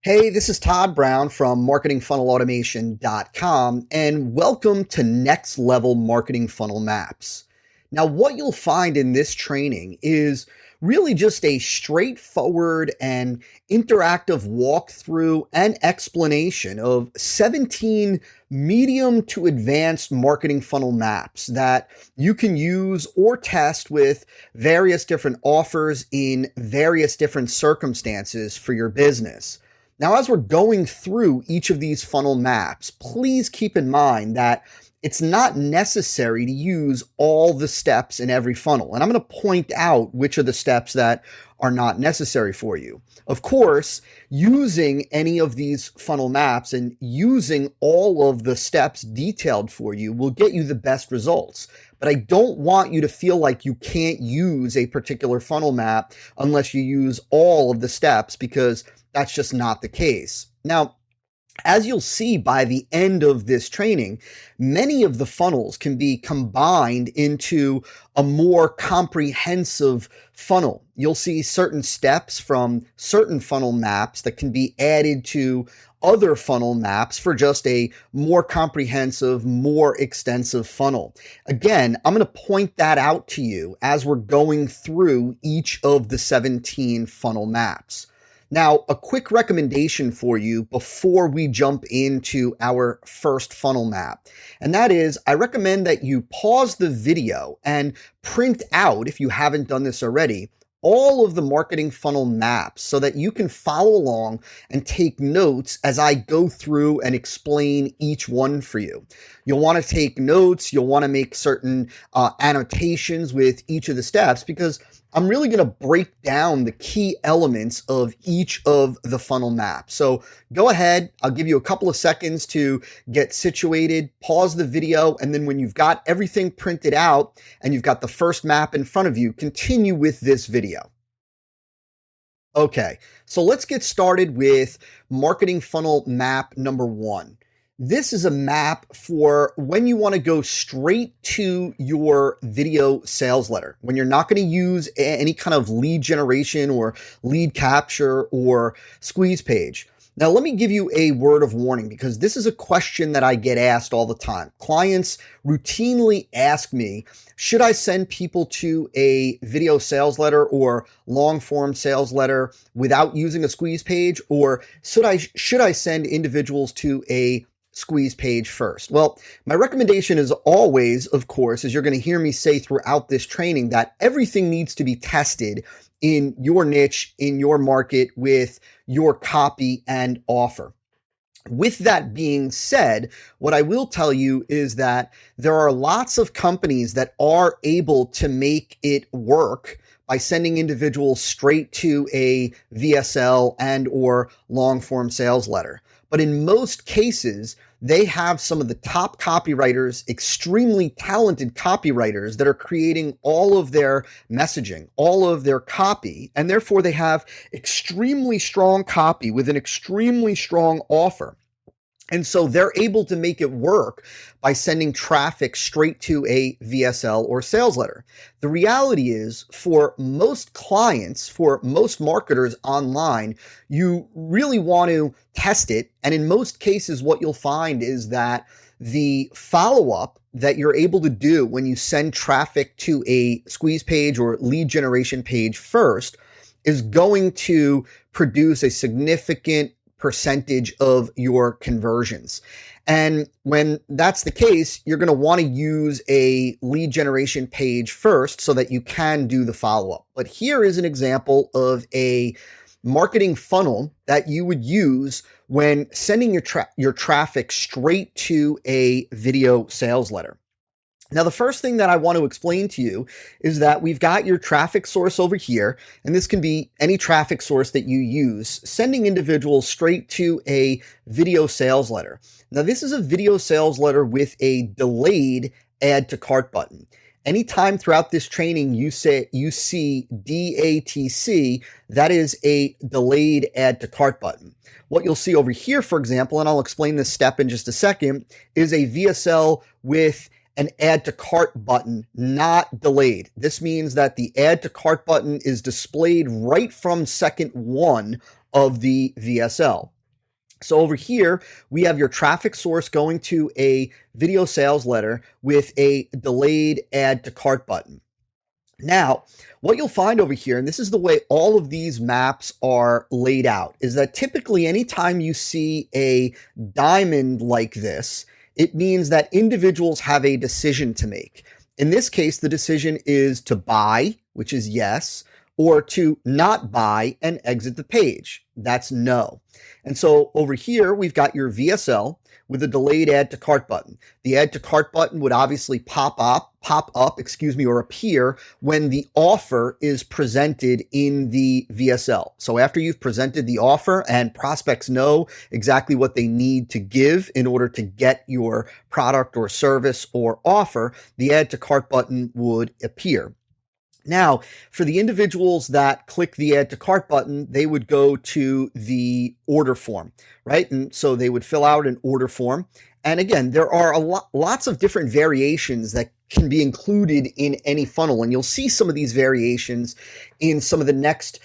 Hey, this is Todd Brown from marketingfunnelautomation.com, and welcome to Next Level Marketing Funnel Maps. Now, what you'll find in this training is really just a straightforward and interactive walkthrough and explanation of 17 medium to advanced marketing funnel maps that you can use or test with various different offers in various different circumstances for your business. Now, as we're going through each of these funnel maps, please keep in mind that it's not necessary to use all the steps in every funnel. And I'm going to point out which are the steps that are not necessary for you. Of course, using any of these funnel maps and using all of the steps detailed for you will get you the best results. But I don't want you to feel like you can't use a particular funnel map unless you use all of the steps, because that's just not the case. Now, as you'll see by the end of this training, many of the funnels can be combined into a more comprehensive funnel. You'll see certain steps from certain funnel maps that can be added to other funnel maps for just a more comprehensive, more extensive funnel. Again, I'm going to point that out to you as we're going through each of the 17 funnel maps. Now, a quick recommendation for you before we jump into our first funnel map, and that is I recommend that you pause the video and print out, if you haven't done this already, all of the marketing funnel maps so that you can follow along and take notes as I go through and explain each one for you. You'll want to take notes. You'll want to make certain annotations with each of the steps, because I'm really going to break down the key elements of each of the funnel maps. So go ahead. I'll give you a couple of seconds to get situated, pause the video, and then when you've got everything printed out and you've got the first map in front of you, continue with this video. Okay, so let's get started with marketing funnel map number 1. This is a map for when you want to go straight to your video sales letter, when you're not going to use any kind of lead generation or lead capture or squeeze page. Now, let me give you a word of warning, because this is a question that I get asked all the time. Clients routinely ask me, should I send people to a video sales letter or long form sales letter without using a squeeze page, or should I send individuals to a squeeze page first? Well, my recommendation is always, of course, as you're going to hear me say throughout this training, that everything needs to be tested in your niche, in your market, with your copy and offer. With that being said, what I will tell you is that there are lots of companies that are able to make it work by sending individuals straight to a VSL and or long form sales letter. But in most cases, they have some of the top copywriters, extremely talented copywriters, that are creating all of their messaging, all of their copy, and therefore they have extremely strong copy with an extremely strong offer. And so they're able to make it work by sending traffic straight to a VSL or sales letter. The reality is, for most clients, for most marketers online, you really want to test it. And in most cases, what you'll find is that the follow-up that you're able to do when you send traffic to a squeeze page or lead generation page first is going to produce a significant percentage of your conversions. And when that's the case, you're going to want to use a lead generation page first so that you can do the follow-up. But here is an example of a marketing funnel that you would use when sending your traffic straight to a video sales letter. Now, the first thing that I want to explain to you is that we've got your traffic source over here, and this can be any traffic source that you use, sending individuals straight to a video sales letter. Now, this is a video sales letter with a delayed add to cart button. Anytime throughout this training you see DATC, that is a delayed add to cart button. What you'll see over here, for example, and I'll explain this step in just a second, is a VSL with an add to cart button, not delayed. This means that the add to cart button is displayed right from second 1 of the VSL. So over here, we have your traffic source going to a video sales letter with a delayed add to cart button. Now, what you'll find over here, and this is the way all of these maps are laid out, is that typically anytime you see a diamond like this, it means that individuals have a decision to make. In this case, the decision is to buy, which is yes, or to not buy and exit the page. That's no. And so over here, we've got your VSL with a delayed add to cart button. The add to cart button would obviously pop up, or appear when the offer is presented in the VSL. So after you've presented the offer and prospects know exactly what they need to give in order to get your product or service or offer, the add to cart button would appear. Now, for the individuals that click the add to cart button, they would go to the order form, right? And so they would fill out an order form. And again, there are lots of different variations that can be included in any funnel. And you'll see some of these variations in some of the next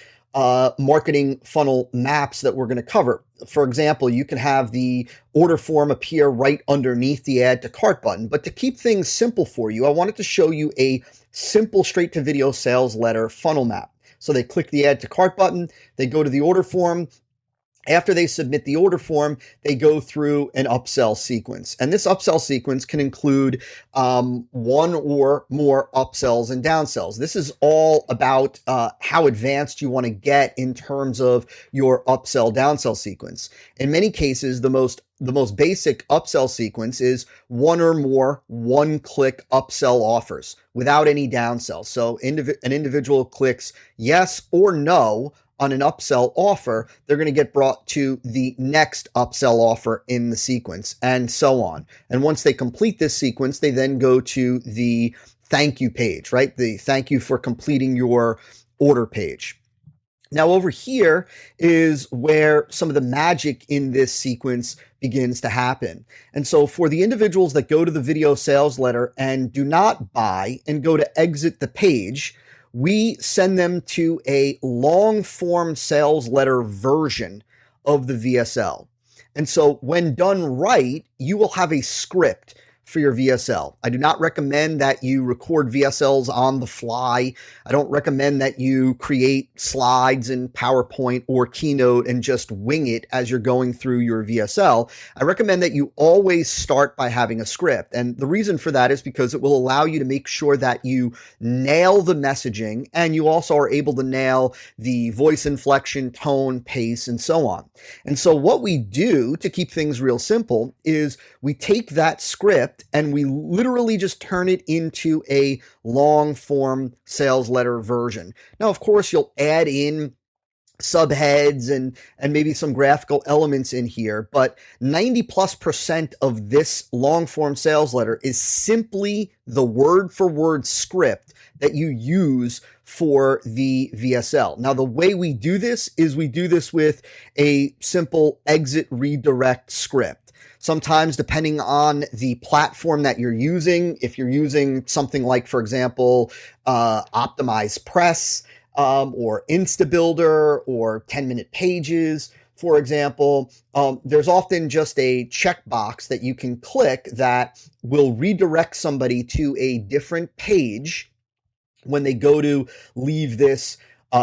marketing funnel maps that we're going to cover. For example, you can have the order form appear right underneath the add to cart button. But to keep things simple for you, I wanted to show you a simple straight to video sales letter funnel map. So they click the add to cart button, they go to the order form. After they submit the order form, they go through an upsell sequence. And this upsell sequence can include one or more upsells and downsells. This is all about how advanced you want to get in terms of your upsell downsell sequence. In many cases, the most basic upsell sequence is one or more one-click upsell offers without any downsells. So an individual clicks yes or no on an upsell offer, they're going to get brought to the next upsell offer in the sequence, and so on. And once they complete this sequence, they then go to the thank you page, right? The thank you for completing your order page. Now over here is where some of the magic in this sequence begins to happen. And so for the individuals that go to the video sales letter and do not buy and go to exit the page, we send them to a long form sales letter version of the VSL. And so when done right, you will have a script for your VSL. I do not recommend that you record VSLs on the fly. I don't recommend that you create slides in PowerPoint or Keynote and just wing it as you're going through your VSL. I recommend that you always start by having a script. And the reason for that is because it will allow you to make sure that you nail the messaging and you also are able to nail the voice inflection, tone, pace, and so on. And so what we do to keep things real simple is we take that script and we literally just turn it into a long form sales letter version. Now, of course, you'll add in subheads and maybe some graphical elements in here, but 90+% of this long form sales letter is simply the word for word script that you use for the VSL. Now, the way we do this is we do this with a simple exit redirect script. Sometimes, depending on the platform that you're using, if you're using something like, for example, Optimize Press or InstaBuilder or 10-minute pages, for example, there's often just a checkbox that you can click that will redirect somebody to a different page when they go to leave this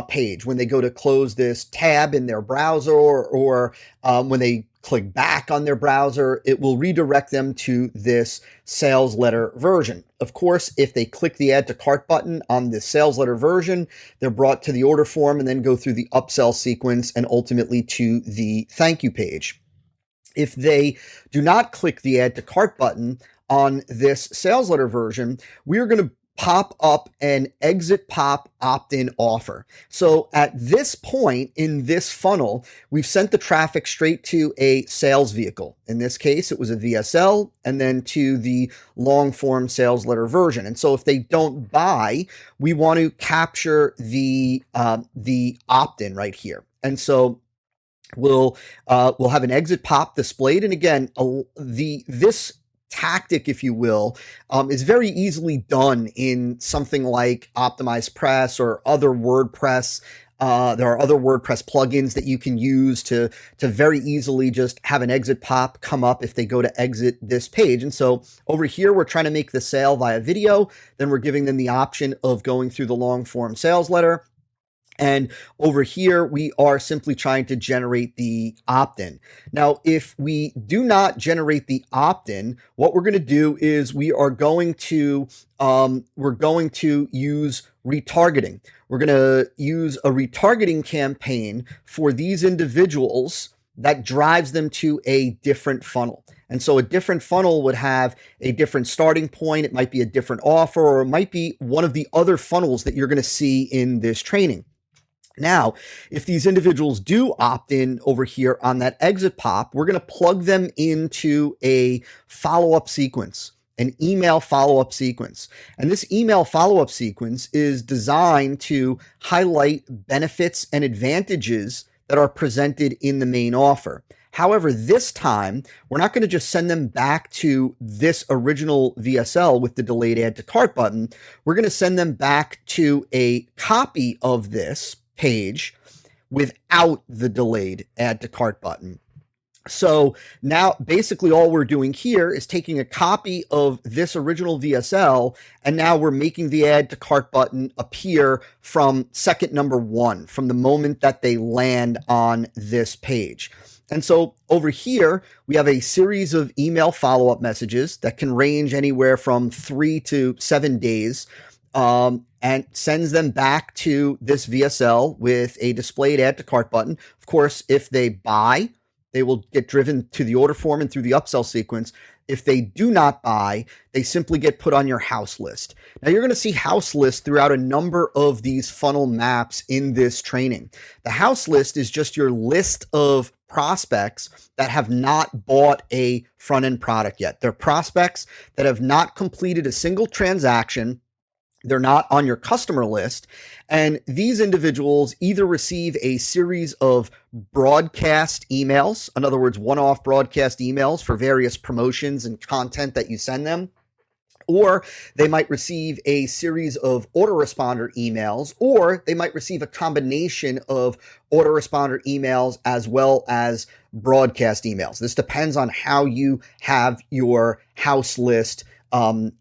page, when they go to close this tab in their browser, or when they click back on their browser, it will redirect them to this sales letter version. Of course, if they click the add to cart button on the sales letter version, they're brought to the order form and then go through the upsell sequence and ultimately to the thank you page. If they do not click the add to cart button on this sales letter version, we are going to pop up an exit pop opt-in offer. So at this point in this funnel, we've sent the traffic straight to a sales vehicle. In this case, it was a VSL, and then to the long form sales letter version. And so if they don't buy, we want to capture the opt-in right here. And so we'll have an exit pop displayed. And again, this tactic, if you will, is very easily done in something like Optimize Press or other WordPress There are other WordPress plugins that you can use to very easily just have an exit pop come up if they go to exit this page. And so over here, we're trying to make the sale via video. Then we're giving them the option of going through the long form sales letter. And over here, we are simply trying to generate the opt-in. Now, if we do not generate the opt-in, what we're going to do is we are going to use retargeting. We're going to use a retargeting campaign for these individuals that drives them to a different funnel. And so a different funnel would have a different starting point. It might be a different offer, or it might be one of the other funnels that you're going to see in this training. Now, if these individuals do opt in over here on that exit pop, we're going to plug them into a follow-up sequence, an email follow-up sequence. And this email follow-up sequence is designed to highlight benefits and advantages that are presented in the main offer. However, this time, we're not going to just send them back to this original VSL with the delayed add to cart button. We're going to send them back to a copy of this page without the delayed add to cart button. So now basically all we're doing here is taking a copy of this original VSL, and now we're making the add to cart button appear from second number 1, from the moment that they land on this page. And so over here, we have a series of email follow-up messages that can range anywhere from 3 to 7 days. And sends them back to this VSL with a displayed add to cart button. Of course, if they buy, they will get driven to the order form and through the upsell sequence. If they do not buy, they simply get put on your house list. Now, you're going to see house lists throughout a number of these funnel maps in this training. The house list is just your list of prospects that have not bought a front-end product yet. They're prospects that have not completed a single transaction. They're not on your customer list. And these individuals either receive a series of broadcast emails, in other words, one-off broadcast emails for various promotions and content that you send them, or they might receive a series of autoresponder emails, or they might receive a combination of autoresponder emails as well as broadcast emails. This depends on how you have your house list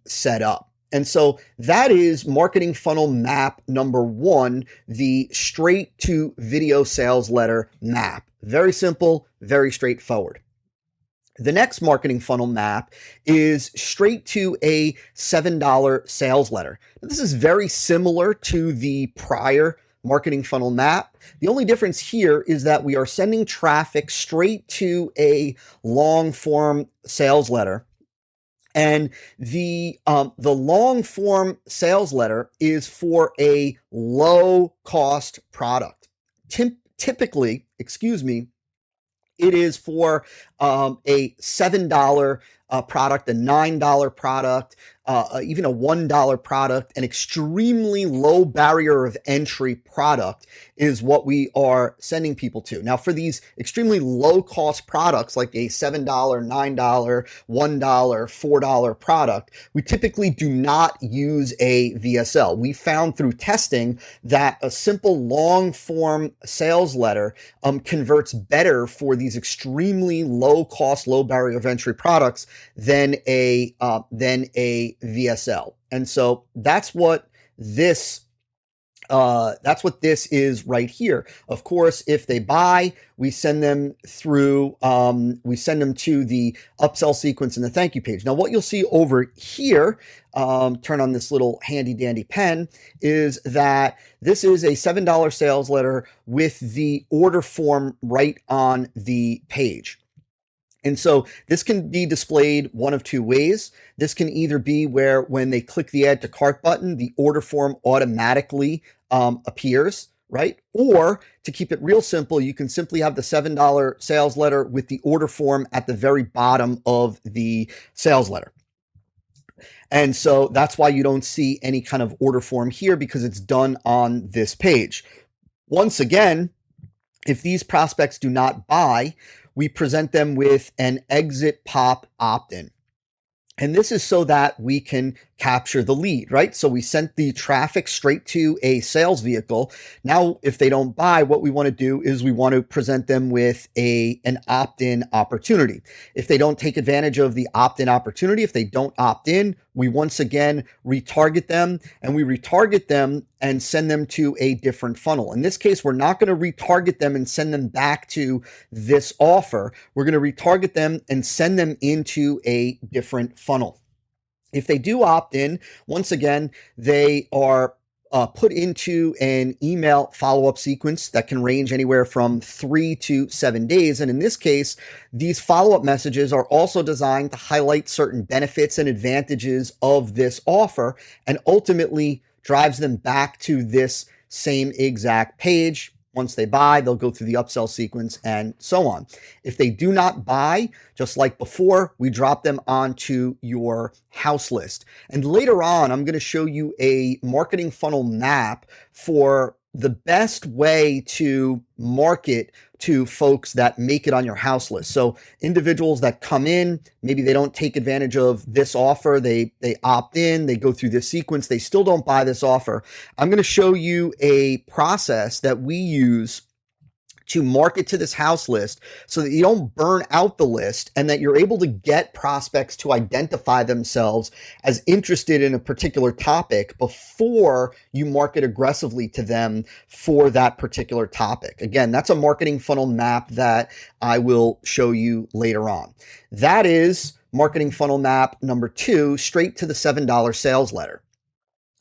set up. And so that is marketing funnel map number 1, the straight to video sales letter map. Very simple, very straightforward. The next marketing funnel map is straight to a $7 sales letter. Now, this is very similar to the prior marketing funnel map. The only difference here is that we are sending traffic straight to a long form sales letter. And the long form sales letter is for a low cost product. Typically, it is for a $7 product, a $9 product, even a $1 product. An extremely low barrier of entry product is what we are sending people to. Now, for these extremely low cost products like a $7, $9, $1, $4 product, we typically do not use a VSL. We found through testing that a simple long form sales letter converts better for these extremely low cost, low barrier of entry products than a VSL. And so that's what this is right here. Of course, if they buy, we send them through, we send them to the upsell sequence and the thank you page. Now, what you'll see over here, turn on this little handy dandy pen, is that this is a $7 sales letter with the order form right on the page. And so this can be displayed one of two ways. This can either be where when they click the add to cart button, the order form automatically appears, right? Or to keep it real simple, you can simply have the $7 sales letter with the order form at the very bottom of the sales letter. And so that's why you don't see any kind of order form here, because it's done on this page. Once again, if these prospects do not buy, we present them with an exit pop opt-in. And this is so that we can capture the lead, right? So we sent the traffic straight to a sales vehicle. Now, if they don't buy, what we want to do is we want to present them with an opt-in opportunity. If they don't take advantage of the opt-in opportunity, if they don't opt in, we once again retarget them, and we retarget them and send them to a different funnel. In this case, we're not going to retarget them and send them back to this offer. We're going to retarget them and send them into a different funnel. If they do opt in, once again, they are put into an email follow-up sequence that can range anywhere from 3 to 7 days. And in this case, these follow-up messages are also designed to highlight certain benefits and advantages of this offer, and ultimately drives them back to this same exact page. Once they buy, they'll go through the upsell sequence and so on. If they do not buy, just like before, we drop them onto your house list. And later on, I'm going to show you a marketing funnel map for the best way to market to folks that make it on your house list. So individuals that come in, maybe they don't take advantage of this offer, they opt in, they go through this sequence, they still don't buy this offer. I'm going to show you a process that we use to market to this house list so that you don't burn out the list, and that you're able to get prospects to identify themselves as interested in a particular topic before you market aggressively to them for that particular topic. Again, that's a marketing funnel map that I will show you later on. That is marketing funnel map number 2, straight to the $7 sales letter.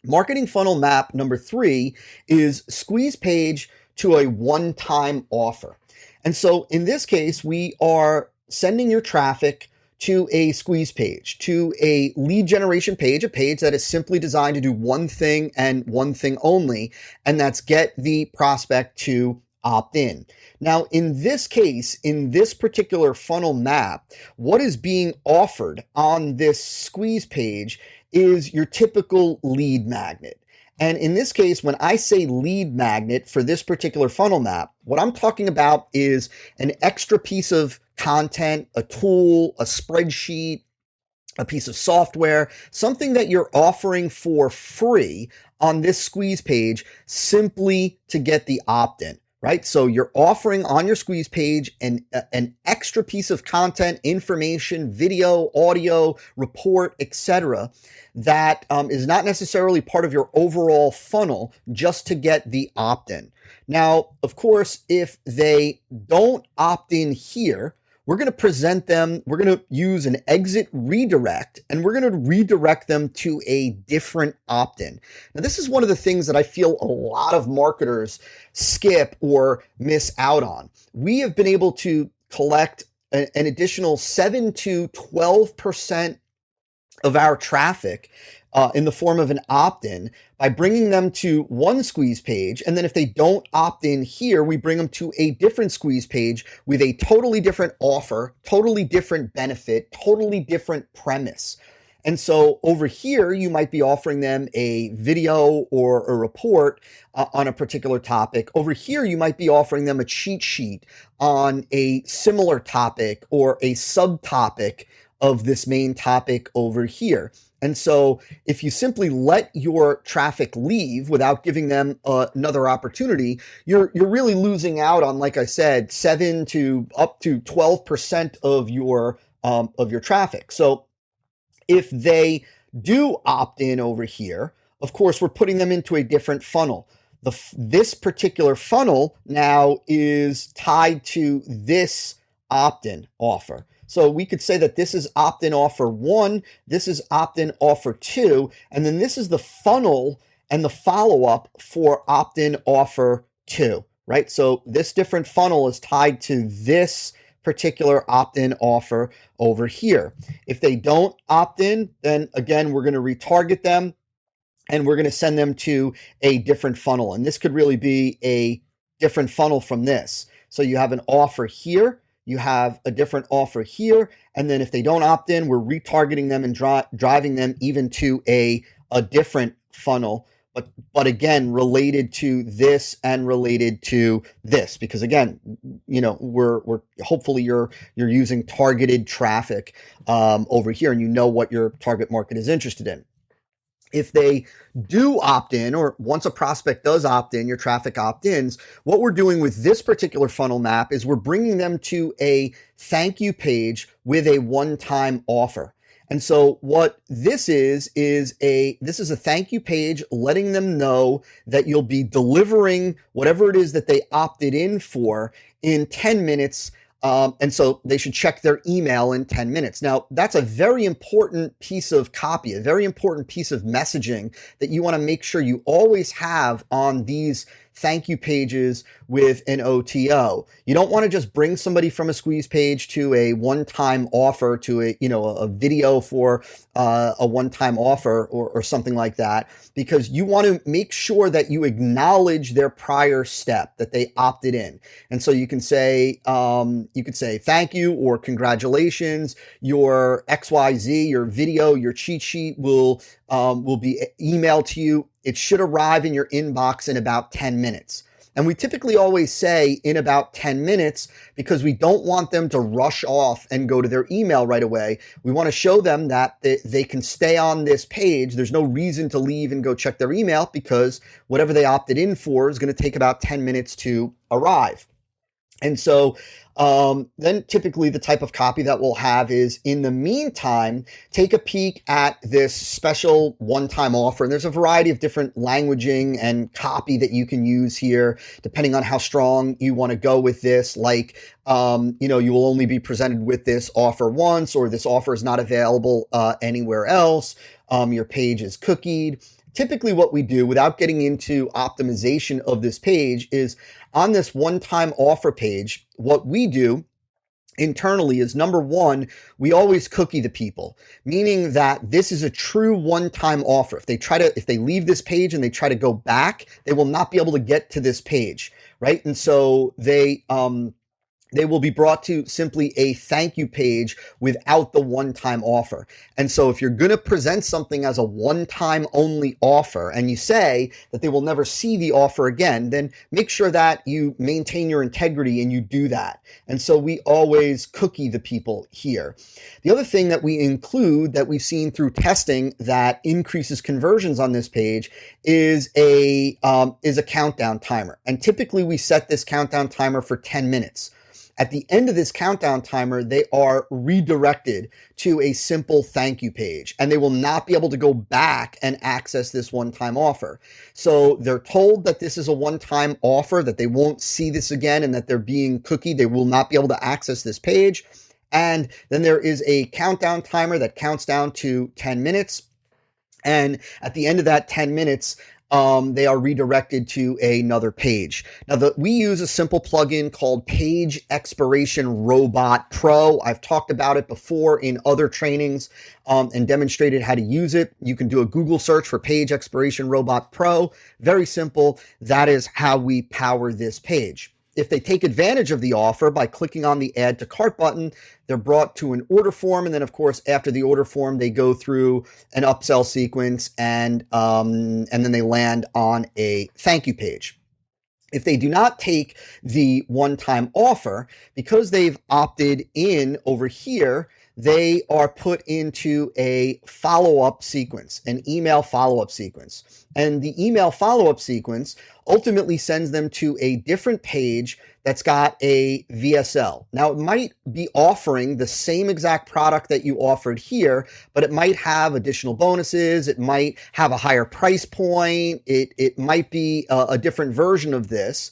Marketing funnel map number 3 is squeeze page to a one-time offer. And so in this case, we are sending your traffic to a squeeze page, to a lead generation page, a page that is simply designed to do one thing and one thing only, and that's get the prospect to opt in. Now, in this case, in this particular funnel map, what is being offered on this squeeze page is your typical lead magnet. And in this case, when I say lead magnet for this particular funnel map, what I'm talking about is an extra piece of content, a tool, a spreadsheet, a piece of software, something that you're offering for free on this squeeze page simply to get the opt-in. Right? So you're offering on your squeeze page an extra piece of content, information, video, audio, report, etc., that is not necessarily part of your overall funnel, just to get the opt-in. Now, of course, if they don't opt in here, we're going to present them, we're going to use an exit redirect, and we're going to redirect them to a different opt-in. Now, this is one of the things that I feel a lot of marketers skip or miss out on. We have been able to collect an additional 7 to 12% of our traffic in the form of an opt-in by bringing them to one squeeze page. And then if they don't opt in here, we bring them to a different squeeze page with a totally different offer, totally different benefit, totally different premise. And so over here, you might be offering them a video or a report on a particular topic. Over here, you might be offering them a cheat sheet on a similar topic or a subtopic of this main topic over here. And so if you simply let your traffic leave without giving them another opportunity, you're really losing out on, like I said, 7 to up to 12% of your traffic. So if they do opt in over here, of course, we're putting them into a different funnel. This particular funnel now is tied to this opt-in offer. So we could say that this is opt-in offer 1, this is opt-in offer 2, and then this is the funnel and the follow-up for opt-in offer 2, right? So this different funnel is tied to this particular opt-in offer over here. If they don't opt in, then again, we're going to retarget them and we're going to send them to a different funnel. And this could really be a different funnel from this. So you have an offer here, you have a different offer here, and then if they don't opt in, we're retargeting them and driving them even to a different funnel, but again, related to this and related to this, because again, you know, we're hopefully you're using targeted traffic over here, and you know what your target market is interested in. If they do opt in, or once a prospect does opt in, your traffic opt-ins, what we're doing with this particular funnel map is we're bringing them to a thank you page with a one-time offer. And so what this is a thank you page letting them know that you'll be delivering whatever it is that they opted in for in 10 minutes. And so they should check their email in 10 minutes. Now, that's a very important piece of copy, a very important piece of messaging that you want to make sure you always have on these thank you pages with an OTO. You don't want to just bring somebody from a squeeze page to a one-time offer, to a video for a one-time offer or something like that, because you want to make sure that you acknowledge their prior step, that they opted in. And so you can say thank you or congratulations. Your XYZ, your video, your cheat sheet will be emailed to you. It should arrive in your inbox in about 10 minutes. And we typically always say in about 10 minutes because we don't want them to rush off and go to their email right away. We want to show them that they can stay on this page. There's no reason to leave and go check their email because whatever they opted in for is going to take about 10 minutes to arrive. And so then typically the type of copy that we'll have is, in the meantime, take a peek at this special one-time offer. And there's a variety of different languaging and copy that you can use here, depending on how strong you want to go with this. Like, you will only be presented with this offer once, or this offer is not available anywhere else. Your page is cookied. Typically what we do, without getting into optimization of this page, is on this one-time offer page, what we do internally is, number one, we always cookie the people, meaning that this is a true one-time offer. If they leave this page and they try to go back, they will not be able to get to this page, right? And so they will be brought to simply a thank you page without the one-time offer. And so if you're going to present something as a one-time only offer and you say that they will never see the offer again, then make sure that you maintain your integrity and you do that. And so we always cookie the people here. The other thing that we include that we've seen through testing that increases conversions on this page is a countdown timer. And typically we set this countdown timer for 10 minutes. At the end of this countdown timer, they are redirected to a simple thank you page, and they will not be able to go back and access this one-time offer. So they're told that this is a one-time offer, that they won't see this again, and that they're being cookied. They will not be able to access this page. And then there is a countdown timer that counts down to 10 minutes. And at the end of that 10 minutes, they are redirected to another page. Now, we use a simple plugin called Page Expiration Robot Pro. I've talked about it before in other trainings and demonstrated how to use it. You can do a Google search for Page Expiration Robot Pro. Very simple. That is how we power this page. If they take advantage of the offer by clicking on the Add to Cart button, they're brought to an order form. And then, of course, after the order form, they go through an upsell sequence and then they land on a thank you page. If they do not take the one-time offer, because they've opted in over here, they are put into a follow-up sequence, an email follow-up sequence. And the email follow-up sequence ultimately sends them to a different page that's got a VSL. Now, it might be offering the same exact product that you offered here, but it might have additional bonuses. It might have a higher price point. It might be a different version of this.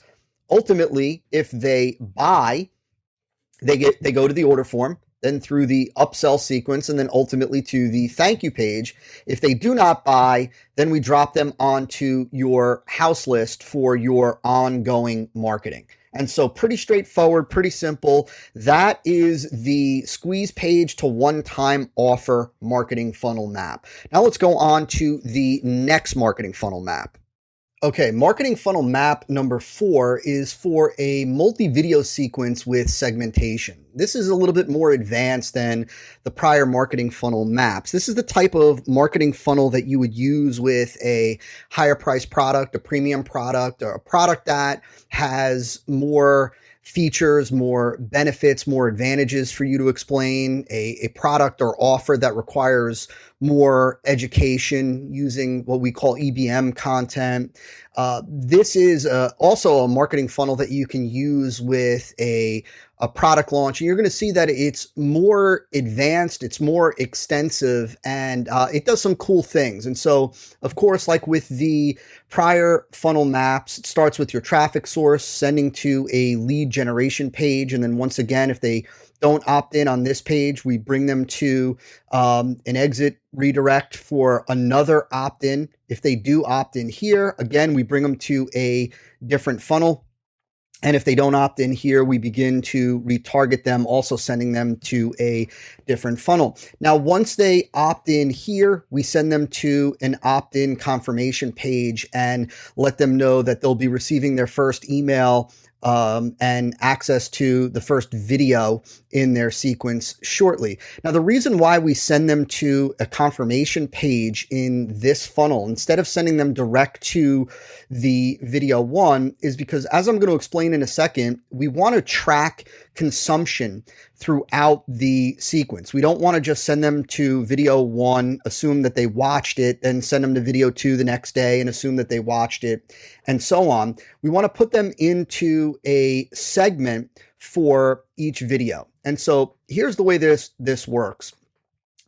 Ultimately, if they buy, they go to the order form, then through the upsell sequence, and then ultimately to the thank you page. If they do not buy, then we drop them onto your house list for your ongoing marketing. And so pretty straightforward, pretty simple. That is the squeeze page to one-time offer marketing funnel map. Now let's go on to the next marketing funnel map. Okay, marketing funnel map number 4 is for a multi-video sequence with segmentation. This is a little bit more advanced than the prior marketing funnel maps. This is the type of marketing funnel that you would use with a higher price product, a premium product, or a product that has more features, more benefits, more advantages for you to explain, a product or offer that requires more education using what we call EBM content. This is also a marketing funnel that you can use with a product launch. And you're going to see that it's more advanced, it's more extensive, and it does some cool things. And so, of course, like with the prior funnel maps, it starts with your traffic source, sending to a lead generation page. And then once again, if they don't opt in on this page, we bring them to an exit redirect for another opt-in. If they do opt in here, again, we bring them to a different funnel. And if they don't opt in here, we begin to retarget them, also sending them to a different funnel. Now, once they opt in here, we send them to an opt-in confirmation page and let them know that they'll be receiving their first email and access to the first video in their sequence shortly. Now, the reason why we send them to a confirmation page in this funnel instead of sending them direct to the video one is because, as I'm going to explain in a second, we want to track consumption throughout the sequence. We don't want to just send them to video one, assume that they watched it, then send them to video two the next day and assume that they watched it, and so on. We want to put them into a segment for each video. And so here's the way this works.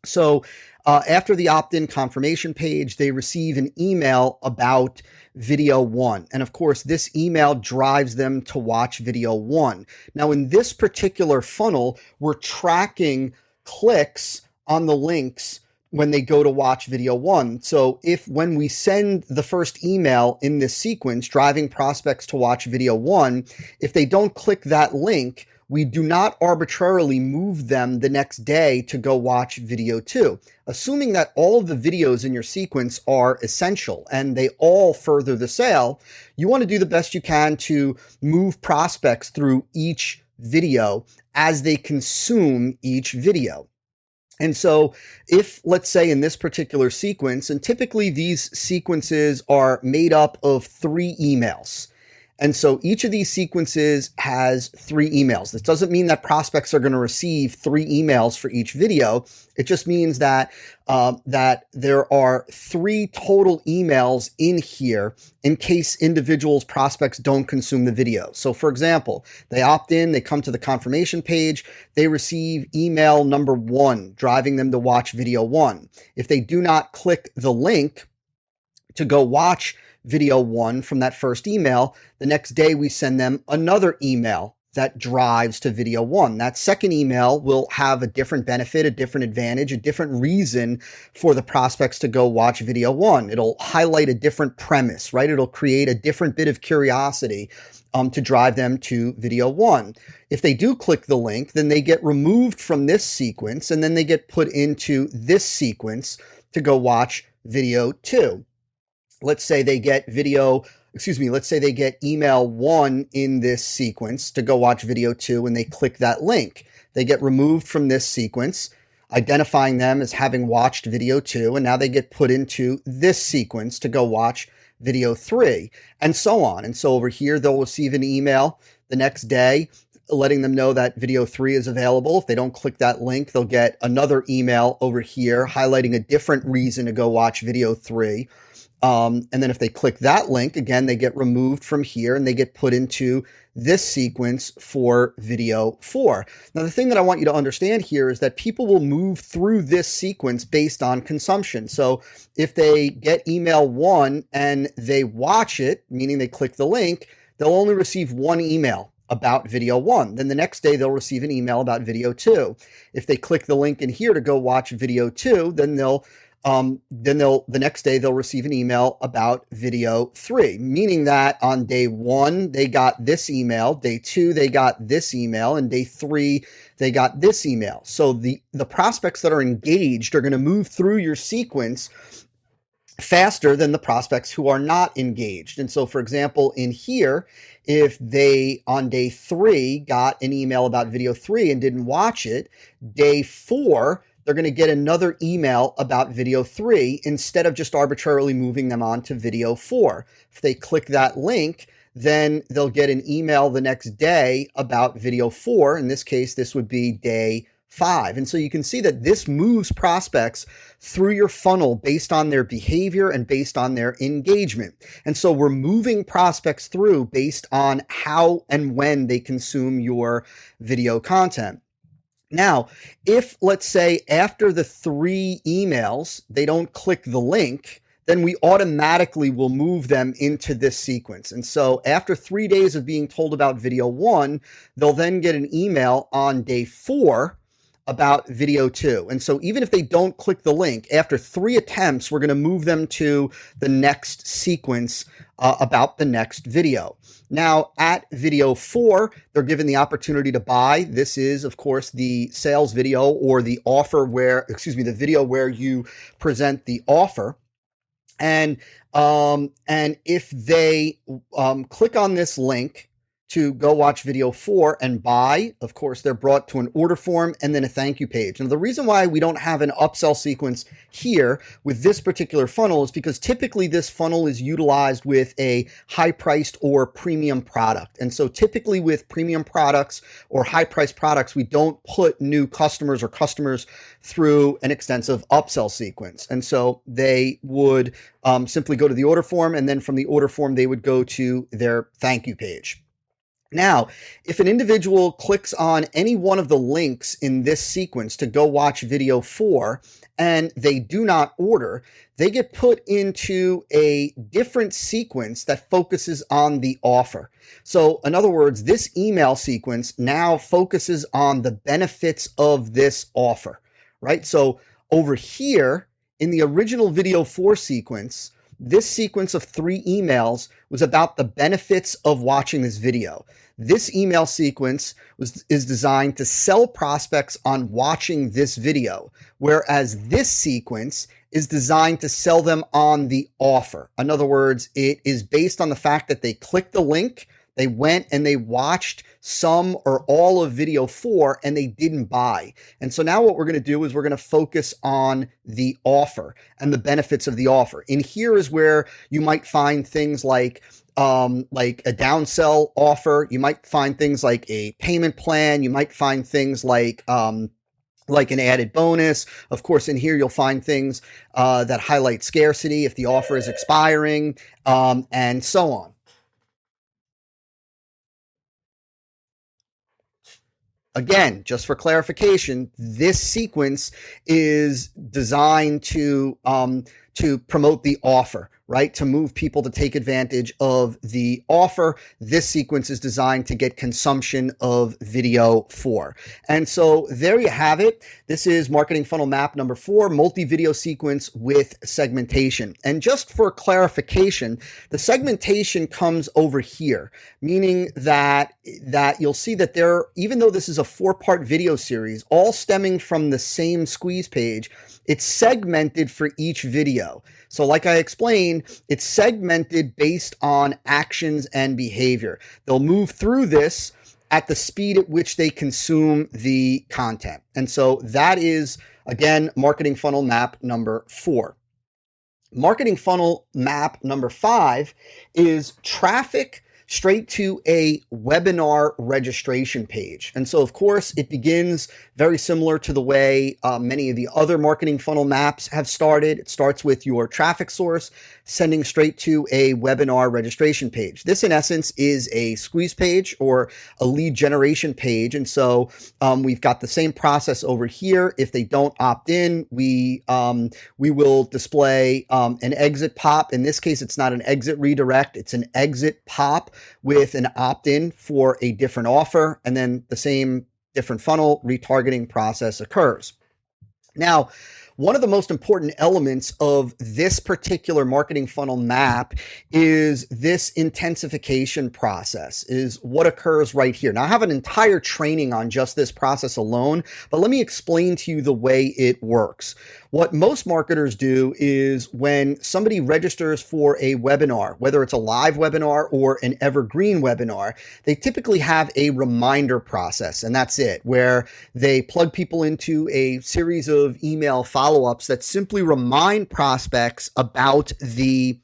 So after the opt-in confirmation page, they receive an email about video one. And of course, this email drives them to watch video one. Now, in this particular funnel, we're tracking clicks on the links when they go to watch video one. So when we send the first email in this sequence, driving prospects to watch video one, if they don't click that link, we do not arbitrarily move them the next day to go watch video two. Assuming that all of the videos in your sequence are essential and they all further the sale, you want to do the best you can to move prospects through each video as they consume each video. And so if, let's say in this particular sequence, and typically these sequences are made up of 3 emails. And so each of these sequences has 3 emails. This doesn't mean that prospects are going to receive 3 emails for each video. It just means that there are 3 total emails in here in case individuals, prospects don't consume the video. So for example, they opt in, they come to the confirmation page, they receive email number 1, driving them to watch video 1. If they do not click the link to go watch video 1 from that first email, the next day we send them another email that drives to video 1. That second email will have a different benefit, a different advantage, a different reason for the prospects to go watch video 1. It'll highlight a different premise, right? It'll create a different bit of curiosity to drive them to video 1. If they do click the link, then they get removed from this sequence and then they get put into this sequence to go watch video 2. Let's say they get email 1 in this sequence to go watch video 2 and they click that link. They get removed from this sequence, identifying them as having watched video 2, and now they get put into this sequence to go watch video 3, and so on. And so over here, they'll receive an email the next day letting them know that video 3 is available. If they don't click that link, they'll get another email over here highlighting a different reason to go watch video 3. And then if they click that link, again, they get removed from here and they get put into this sequence for video 4. Now, the thing that I want you to understand here is that people will move through this sequence based on consumption. So if they get email 1 and they watch it, meaning they click the link, they'll only receive 1 email about video 1. Then the next day they'll receive an email about video 2. If they click the link in here to go watch video 2, then the next day they'll receive an email about video 3, meaning that on day 1 they got this email, day 2 they got this email, and day 3 they got this email. So the prospects that are engaged are going to move through your sequence faster than the prospects who are not engaged. And so, for example, in here, if they on day 3 got an email about video 3 and didn't watch it, day 4 they're going to get another email about video 3 instead of just arbitrarily moving them on to video 4. If they click that link, then they'll get an email the next day about video 4. In this case, this would be day 5. And so you can see that this moves prospects through your funnel based on their behavior and based on their engagement. And so we're moving prospects through based on how and when they consume your video content. Now, if let's say after the 3 emails, they don't click the link, then we automatically will move them into this sequence. And so after 3 days of being told about video 1, they'll then get an email on day 4 about video 2. And so even if they don't click the link, after 3 attempts, we're going to move them to the next sequence about the next video. Now at video 4, they're given the opportunity to buy. This is, of course, the sales video or the offer the video where you present the offer. And if they click on this link to go watch video 4 and buy, of course, they're brought to an order form and then a thank you page. And the reason why we don't have an upsell sequence here with this particular funnel is because typically this funnel is utilized with a high-priced or premium product. And so typically with premium products or high-priced products, we don't put new customers or customers through an extensive upsell sequence. And so they would simply go to the order form, and then from the order form, they would go to their thank you page. Now, if an individual clicks on any one of the links in this sequence to go watch video 4 and they do not order, they get put into a different sequence that focuses on the offer. So in other words, this email sequence now focuses on the benefits of this offer, right? So over here in the original video 4 sequence, this sequence of 3 emails was about the benefits of watching this video. This email sequence is designed to sell prospects on watching this video, whereas this sequence is designed to sell them on the offer. In other words, it is based on the fact that they clicked the link, they went and they watched some or all of video 4 and they didn't buy. And so now what we're going to do is we're going to focus on the offer and the benefits of the offer. And here is where you might find things like a downsell offer. You might find things like a payment plan. You might find things like an added bonus. Of course, in here, you'll find things that highlight scarcity if the offer is expiring, and so on. Again, just for clarification, this sequence is designed to promote the offer, right? To move people to take advantage of the offer. This sequence is designed to get consumption of video 4. And so there you have it. This is marketing funnel map number 4, multi-video sequence with segmentation. And just for clarification, the segmentation comes over here, meaning that you'll see that even though this is a 4-part video series, all stemming from the same squeeze page, it's segmented for each video. So like I explained, it's segmented based on actions and behavior. They'll move through this at the speed at which they consume the content. And so that is, again, marketing funnel map number 4. Marketing funnel map number 5 is traffic straight to a webinar registration page. And so, of course, it begins very similar to the way many of the other marketing funnel maps have started. It starts with your traffic source, sending straight to a webinar registration page. This, in essence, is a squeeze page or a lead generation page. And so we've got the same process over here. If they don't opt in, we will display an exit pop. In this case, it's not an exit redirect. It's an exit pop with an opt-in for a different offer, and then the same different funnel retargeting process occurs. Now, one of the most important elements of this particular marketing funnel map is this intensification process, is what occurs right here. Now, I have an entire training on just this process alone, but let me explain to you the way it works. What most marketers do is when somebody registers for a webinar, whether it's a live webinar or an evergreen webinar, they typically have a reminder process, and that's it, where they plug people into a series of email follow-ups that simply remind prospects about the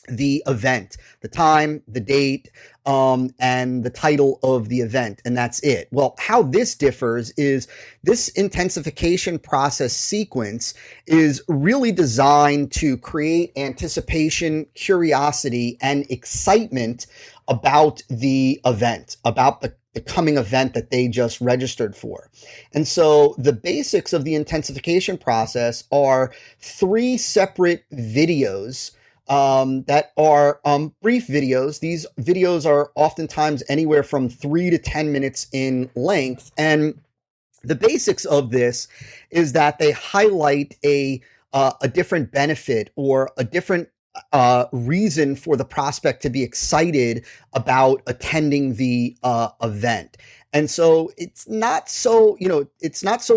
event, the time, the date, and the title of the event, and that's it. Well, how this differs is this intensification process sequence is really designed to create anticipation, curiosity, and excitement about the event, about the coming event that they just registered for. And so the basics of the intensification process are 3 separate videos that are brief videos. These videos are oftentimes anywhere from 3 to 10 minutes in length. And the basics of this is that they highlight a different benefit or a different reason for the prospect to be excited about attending the event. And so it's not so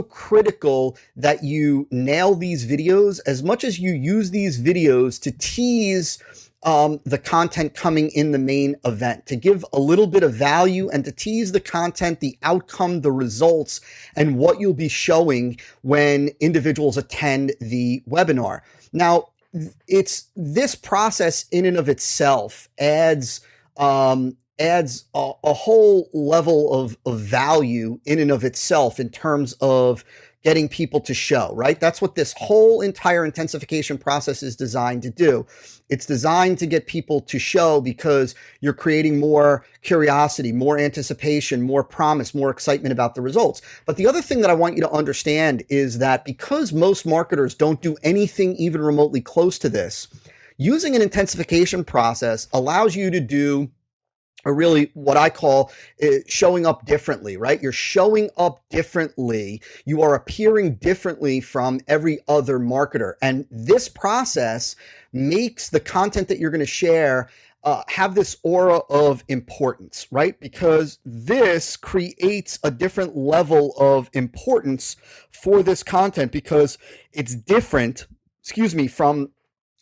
critical that you nail these videos as much as you use these videos to tease the content coming in the main event, to give a little bit of value and to tease the content, the outcome, the results, and what you'll be showing when individuals attend the webinar. Now, it's this process in and of itself adds a whole level of value in and of itself in terms of getting people to show, right? That's what this whole entire intensification process is designed to do. It's designed to get people to show because you're creating more curiosity, more anticipation, more promise, more excitement about the results. But the other thing that I want you to understand is that because most marketers don't do anything even remotely close to this, using an intensification process allows you to do or really what I call showing up differently, right? You're showing up differently. You are appearing differently from every other marketer. And this process makes the content that you're going to share have this aura of importance, right? Because this creates a different level of importance for this content because it's different, from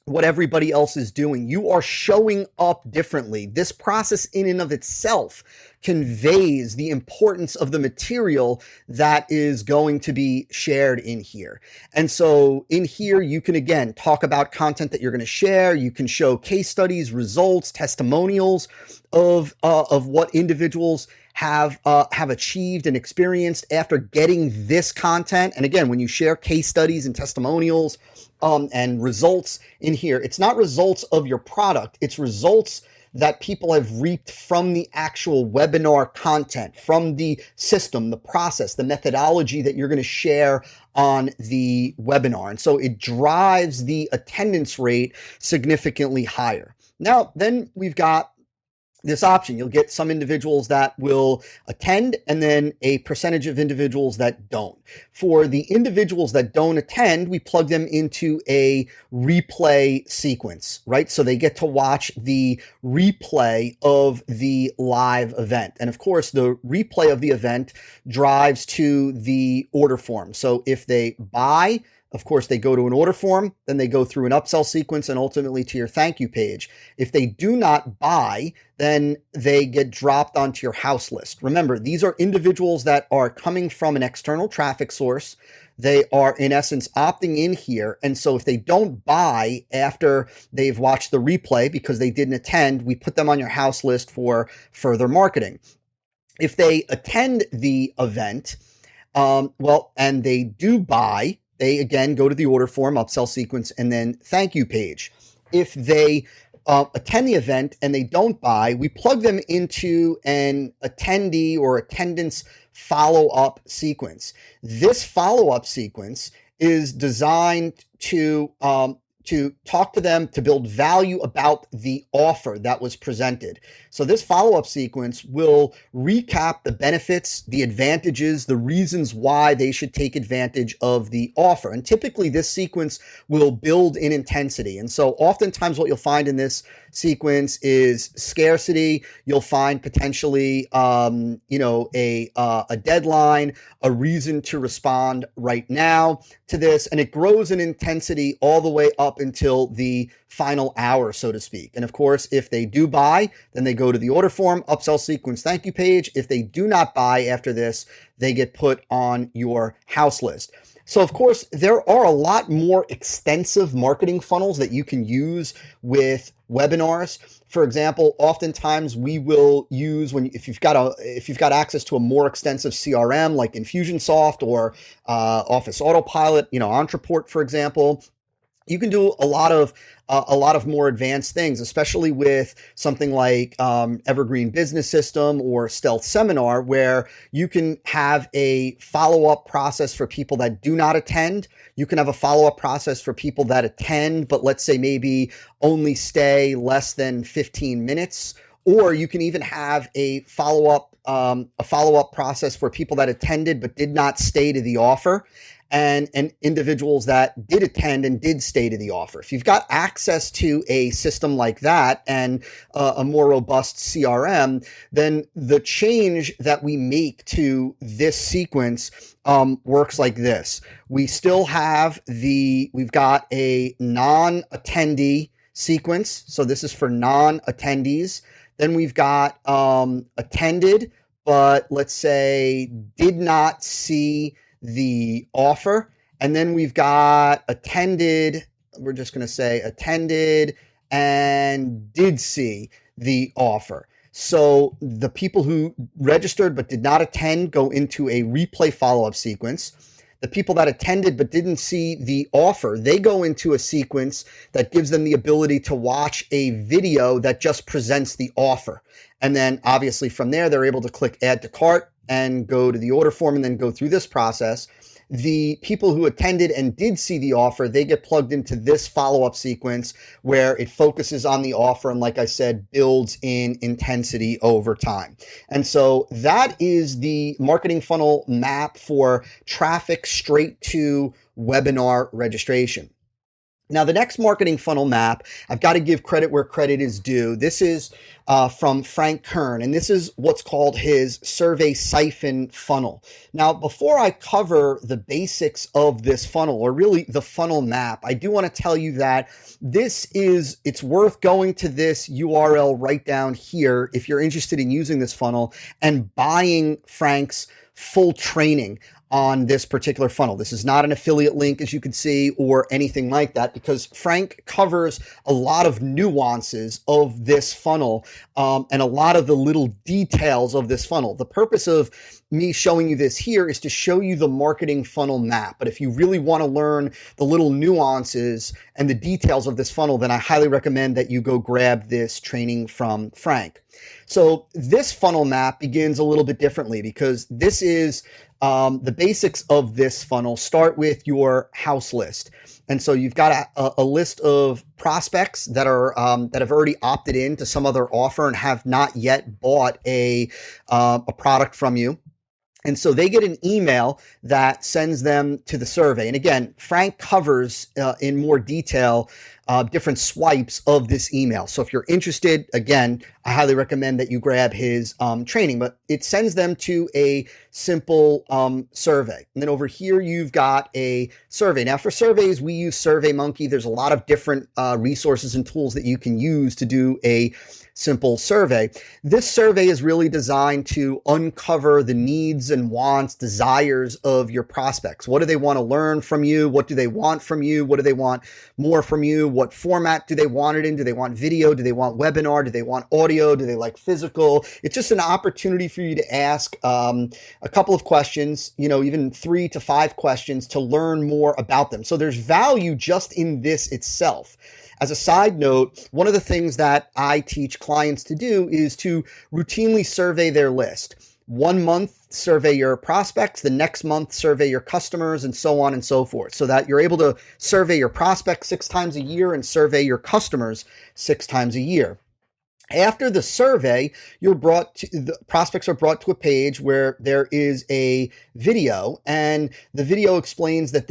what everybody else is doing. You are showing up differently. This process in and of itself conveys the importance of the material that is going to be shared in here. And so in here, you can, again, talk about content that you're going to share. You can show case studies, results, testimonials of what individuals have achieved and experienced after getting this content. And again, when you share case studies and testimonials and results in here, it's not results of your product. It's results that people have reaped from the actual webinar content, from the system, the process, the methodology that you're going to share on the webinar. And so it drives the attendance rate significantly higher. Now, then we've got this option. You'll get some individuals that will attend and then a percentage of individuals that don't. For the individuals that don't attend, we plug them into a replay sequence, right? So they get to watch the replay of the live event. And of course, the replay of the event drives to the order form. So if they buy, of course, they go to an order form, then they go through an upsell sequence and ultimately to your thank you page. If they do not buy, then they get dropped onto your house list. Remember, these are individuals that are coming from an external traffic source. They are, in essence, opting in here. And so if they don't buy after they've watched the replay because they didn't attend, we put them on your house list for further marketing. If they attend the event, and they do buy, they again go to the order form, upsell sequence, and then thank you page. If they attend the event and they don't buy, we plug them into an attendee or attendance follow-up sequence. This follow-up sequence is designed to talk to them, to build value about the offer that was presented. So this follow-up sequence will recap the benefits, the advantages, the reasons why they should take advantage of the offer. And typically this sequence will build in intensity. And so oftentimes what you'll find in this sequence is scarcity. You'll find potentially, a deadline, a reason to respond right now to this. And it grows in intensity all the way up until the final hour, so to speak. And of course, if they do buy, then they go to the order form, upsell sequence, thank you page. If they do not buy after this, they get put on your house list. So, of course, there are a lot more extensive marketing funnels that you can use with webinars. For example, oftentimes we will use if you've got access to a more extensive CRM like Infusionsoft or Office Autopilot, Ontraport, for example. You can do a lot of more advanced things, especially with something like Evergreen Business System or Stealth Seminar, where you can have a follow-up process for people that do not attend. You can have a follow-up process for people that attend, but let's say maybe only stay less than 15 minutes. Or you can even have a follow-up process for people that attended but did not stay to the offer. And individuals that did attend and did stay to the offer. If you've got access to a system like that and a more robust CRM, then the change that we make to this sequence works like this. We've got a non-attendee sequence. So this is for non-attendees. Then we've got attended, but let's say did not see the offer. And then we've got attended, we're just going to say attended and did see the offer. So the people who registered but did not attend go into a replay follow-up sequence. The people that attended but didn't see the offer, they go into a sequence that gives them the ability to watch a video that just presents the offer. And then obviously from there, they're able to click add to cart and go to the order form and then go through this process. The people who attended and did see the offer, they get plugged into this follow-up sequence where it focuses on the offer and, like I said, builds in intensity over time. And so that is the marketing funnel map for traffic straight to webinar registration. Now, the next marketing funnel map, I've got to give credit where credit is due. This is from Frank Kern, and this is what's called his survey siphon funnel. Now, before I cover the basics of this funnel, or really the funnel map, I do want to tell you that it's worth going to this URL right down here if you're interested in using this funnel and buying Frank's full training on this particular funnel. This is not an affiliate link, as you can see, or anything like that, because Frank covers a lot of nuances of this funnel and a lot of the little details of this funnel. The purpose of me showing you this here is to show you the marketing funnel map. But if you really want to learn the little nuances and the details of this funnel, then I highly recommend that you go grab this training from Frank. So this funnel map begins a little bit differently because this is the basics of this funnel start with your house list. And so you've got a list of prospects that have already opted in to some other offer and have not yet bought a product from you. And so they get an email that sends them to the survey. And again, Frank covers in more detail different swipes of this email. So if you're interested, again, I highly recommend that you grab his training, but it sends them to a simple survey. And then over here, you've got a survey. Now for surveys, we use SurveyMonkey. There's a lot of different resources and tools that you can use to do a simple survey. This survey is really designed to uncover the needs and wants, desires of your prospects. What do they want to learn from you? What do they want from you? What do they want more from you? What format do they want it in? Do they want video? Do they want webinar? Do they want audio? Do they like physical? It's just an opportunity for you to ask a couple of questions, even 3 to 5 questions to learn more about them. So there's value just in this itself. As a side note, one of the things that I teach clients to do is to routinely survey their list. 1 month, survey your prospects, the next month, survey your customers, and so on and so forth, so that you're able to survey your prospects 6 times a year and survey your customers 6 times a year. After the survey, the prospects are brought to a page where there is a video, and the video explains that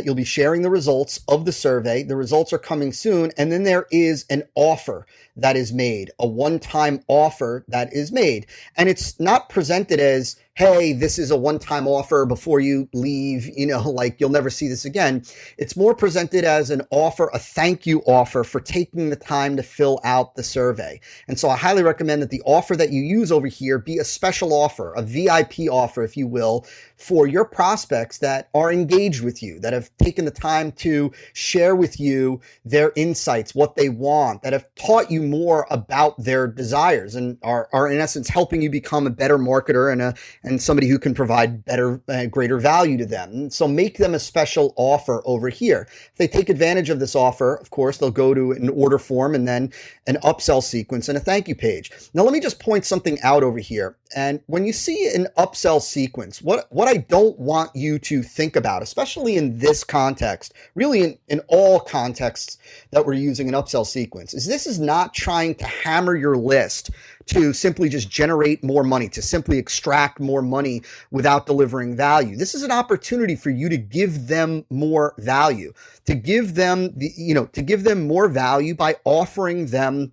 you'll be sharing the results of the survey. The results are coming soon, and then there is an offer that is made, a one-time offer that is made. And it's not presented as, hey, this is a one-time offer before you leave, like you'll never see this again. It's more presented as an offer, a thank you offer for taking the time to fill out the survey. And so I highly recommend that the offer that you use over here be a special offer, a VIP offer, if you will, for your prospects that are engaged with you, that have taken the time to share with you their insights, what they want, that have taught you more about their desires and are in essence helping you become a better marketer and somebody who can provide better, greater value to them. So make them a special offer over here. If they take advantage of this offer, of course, they'll go to an order form and then an upsell sequence and a thank you page. Now, let me just point something out over here. And when you see an upsell sequence, what I don't want you to think about, especially in this context, really in all contexts that we're using an upsell sequence, is this is not trying to hammer your list to simply just generate more money, to simply extract more money without delivering value. This is an opportunity for you to give them more value, to give them to give them more value by offering them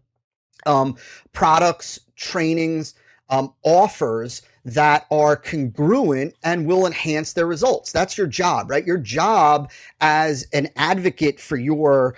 products, trainings, offers that are congruent and will enhance their results. That's your job, right? Your job as an advocate for your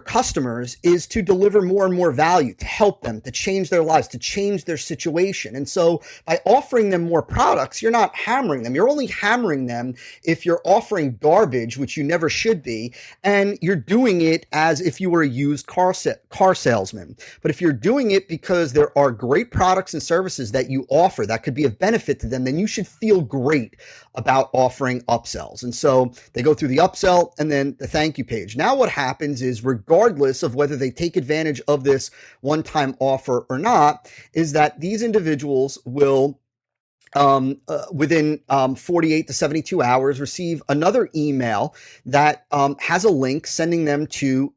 customers is to deliver more and more value, to help them, to change their lives, to change their situation. And so by offering them more products, you're not hammering them. You're only hammering them if you're offering garbage, which you never should be, and you're doing it as if you were a used car salesman. But if you're doing it because there are great products and services that you offer that could be of benefit to them, then you should feel great about offering upsells. And so they go through the upsell and then the thank you page. Now what happens is, regardless of whether they take advantage of this one-time offer or not, is that these individuals will within 48 to 72 hours receive another email that has a link sending them to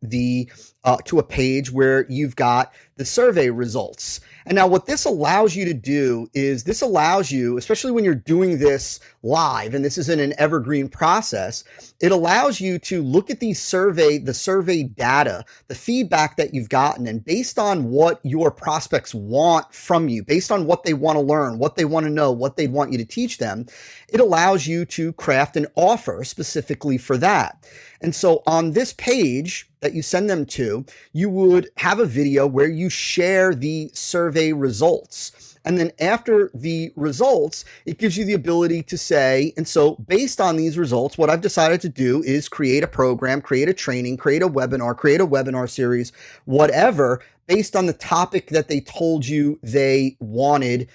a page where you've got the survey results. And now what this allows you to do is this allows you, especially when you're doing this live, and this isn't an evergreen process, it allows you to look at the survey data, the feedback that you've gotten, and based on what your prospects want from you, based on what they want to learn, what they want to know, what they want you to teach them, it allows you to craft an offer specifically for that. And so on this page that you send them to, you would have a video where you share the survey results. And then after the results, it gives you the ability to say, and so based on these results, what I've decided to do is create a program, create a training, create a webinar series, whatever, based on the topic that they told you they wanted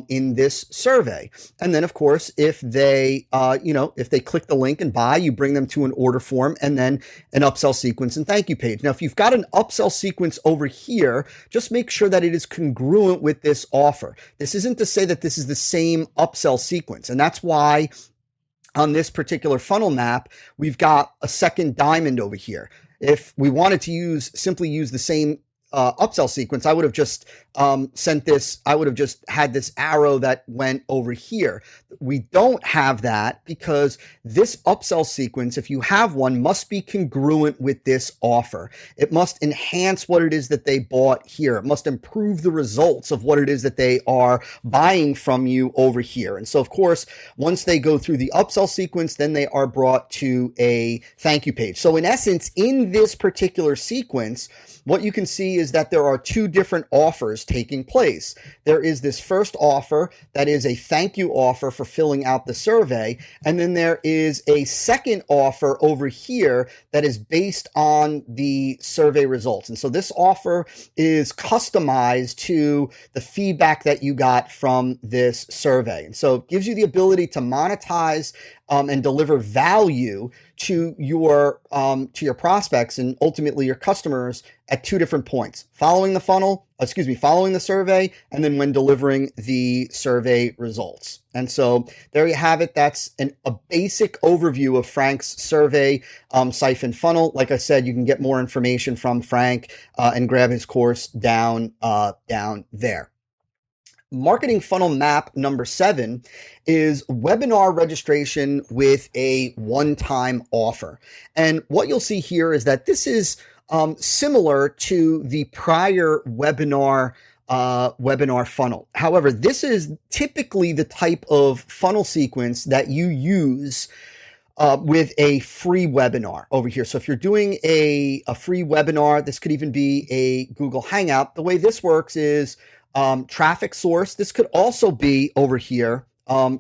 in this survey. And then of course, if they click the link and buy, you bring them to an order form and then an upsell sequence and thank you page. Now, if you've got an upsell sequence over here, just make sure that it is congruent with this offer. This isn't to say that this is the same upsell sequence. And that's why on this particular funnel map, we've got a second diamond over here. If we wanted to simply use the same upsell sequence, I would have just sent this, I would have just had this arrow that went over here. We don't have that because this upsell sequence, if you have one, must be congruent with this offer. It must enhance what it is that they bought here. It must improve the results of what it is that they are buying from you over here. And so of course, once they go through the upsell sequence, then they are brought to a thank you page. So in essence, in this particular sequence, what you can see is that there are two different offers taking place. There is this first offer that is a thank you offer for filling out the survey. And then there is a second offer over here that is based on the survey results. And so this offer is customized to the feedback that you got from this survey. And so it gives you the ability to monetize and deliver value to your prospects and ultimately your customers at two different points: following the survey, and then when delivering the survey results. And so there you have it. That's a basic overview of Frank's survey siphon funnel. Like I said, you can get more information from Frank and grab his course down there. Marketing funnel map number 7 is webinar registration with a one-time offer. And what you'll see here is that this is similar to the prior webinar webinar funnel. However, this is typically the type of funnel sequence that you use with a free webinar over here. So if you're doing a free webinar, this could even be a Google Hangout. The way this works is traffic source. This could also be over here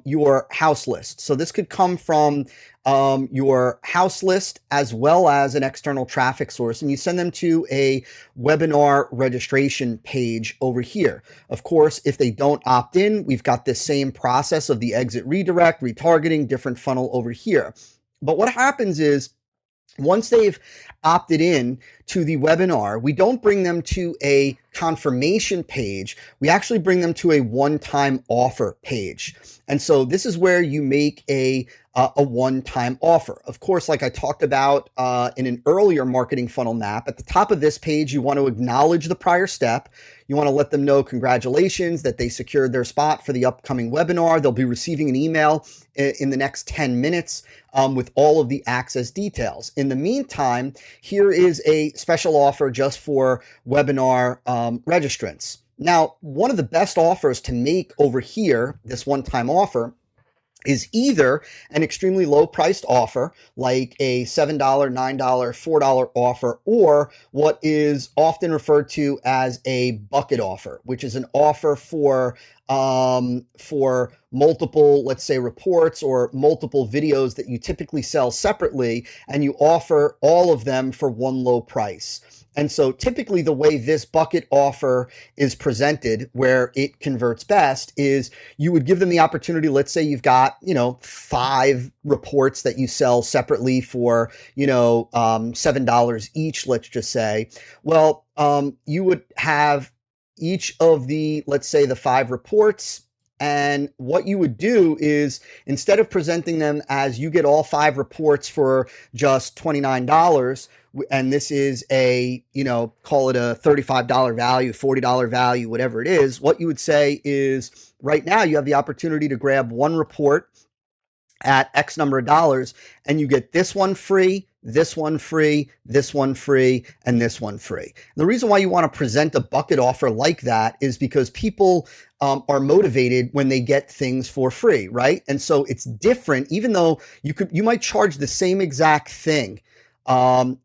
your house list. So this could come from your house list as well as an external traffic source, and you send them to a webinar registration page over here. Of course, if they don't opt in, we've got this same process of the exit redirect, retargeting, different funnel over here. But what happens is once they've opted in to the webinar, we don't bring them to a confirmation page. We actually bring them to a one-time offer page. And so this is where you make a one-time offer. Of course, like I talked about in an earlier marketing funnel map, at the top of this page, you want to acknowledge the prior step. You want to let them know congratulations that they secured their spot for the upcoming webinar. They'll be receiving an email in the next 10 minutes with all of the access details. In the meantime, here is a special offer just for webinar registrants. Now, one of the best offers to make over here, this one-time offer, is either an extremely low priced offer like a $7, $9, $4 offer, or what is often referred to as a bucket offer, which is an offer for multiple, let's say, reports or multiple videos that you typically sell separately, and you offer all of them for one low price. And so typically the way this bucket offer is presented, where it converts best, is you would give them the opportunity. Let's say you've got, 5 reports that you sell separately for, $7 each, let's just say. Well, you would have each of the, let's say, the 5 reports. And what you would do is, instead of presenting them as you get all 5 reports for just $29, and this is a, call it a $35 value, $40 value, whatever it is, what you would say is, right now you have the opportunity to grab 1 report at X number of dollars, and you get this one free, this one free, this one free, and this one free. The reason why you want to present a bucket offer like that is because people are motivated when they get things for free, right? And so it's different, even though you might charge the same exact thing.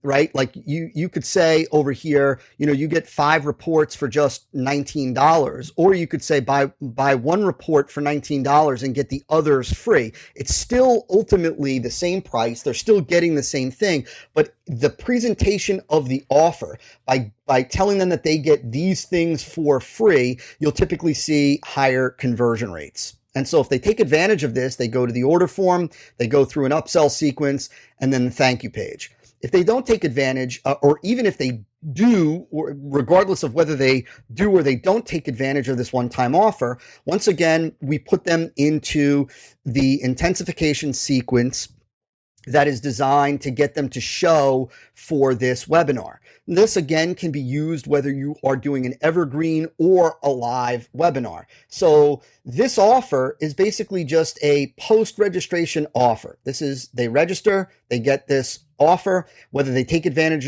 Right? Like you could say over here, you get 5 reports for just $19, or you could say buy 1 report for $19 and get the others free. It's still ultimately the same price. They're still getting the same thing, but the presentation of the offer, by telling them that they get these things for free, you'll typically see higher conversion rates. And so if they take advantage of this, they go to the order form, they go through an upsell sequence, and then the thank you page. If they don't take advantage, or even if they do, or regardless of whether they do or they don't take advantage of this one-time offer, once again, we put them into the intensification sequence that is designed to get them to show for this webinar. This again can be used whether you are doing an evergreen or a live webinar. So this offer is basically just a post-registration offer. This is, they register, they get this offer, whether they take advantage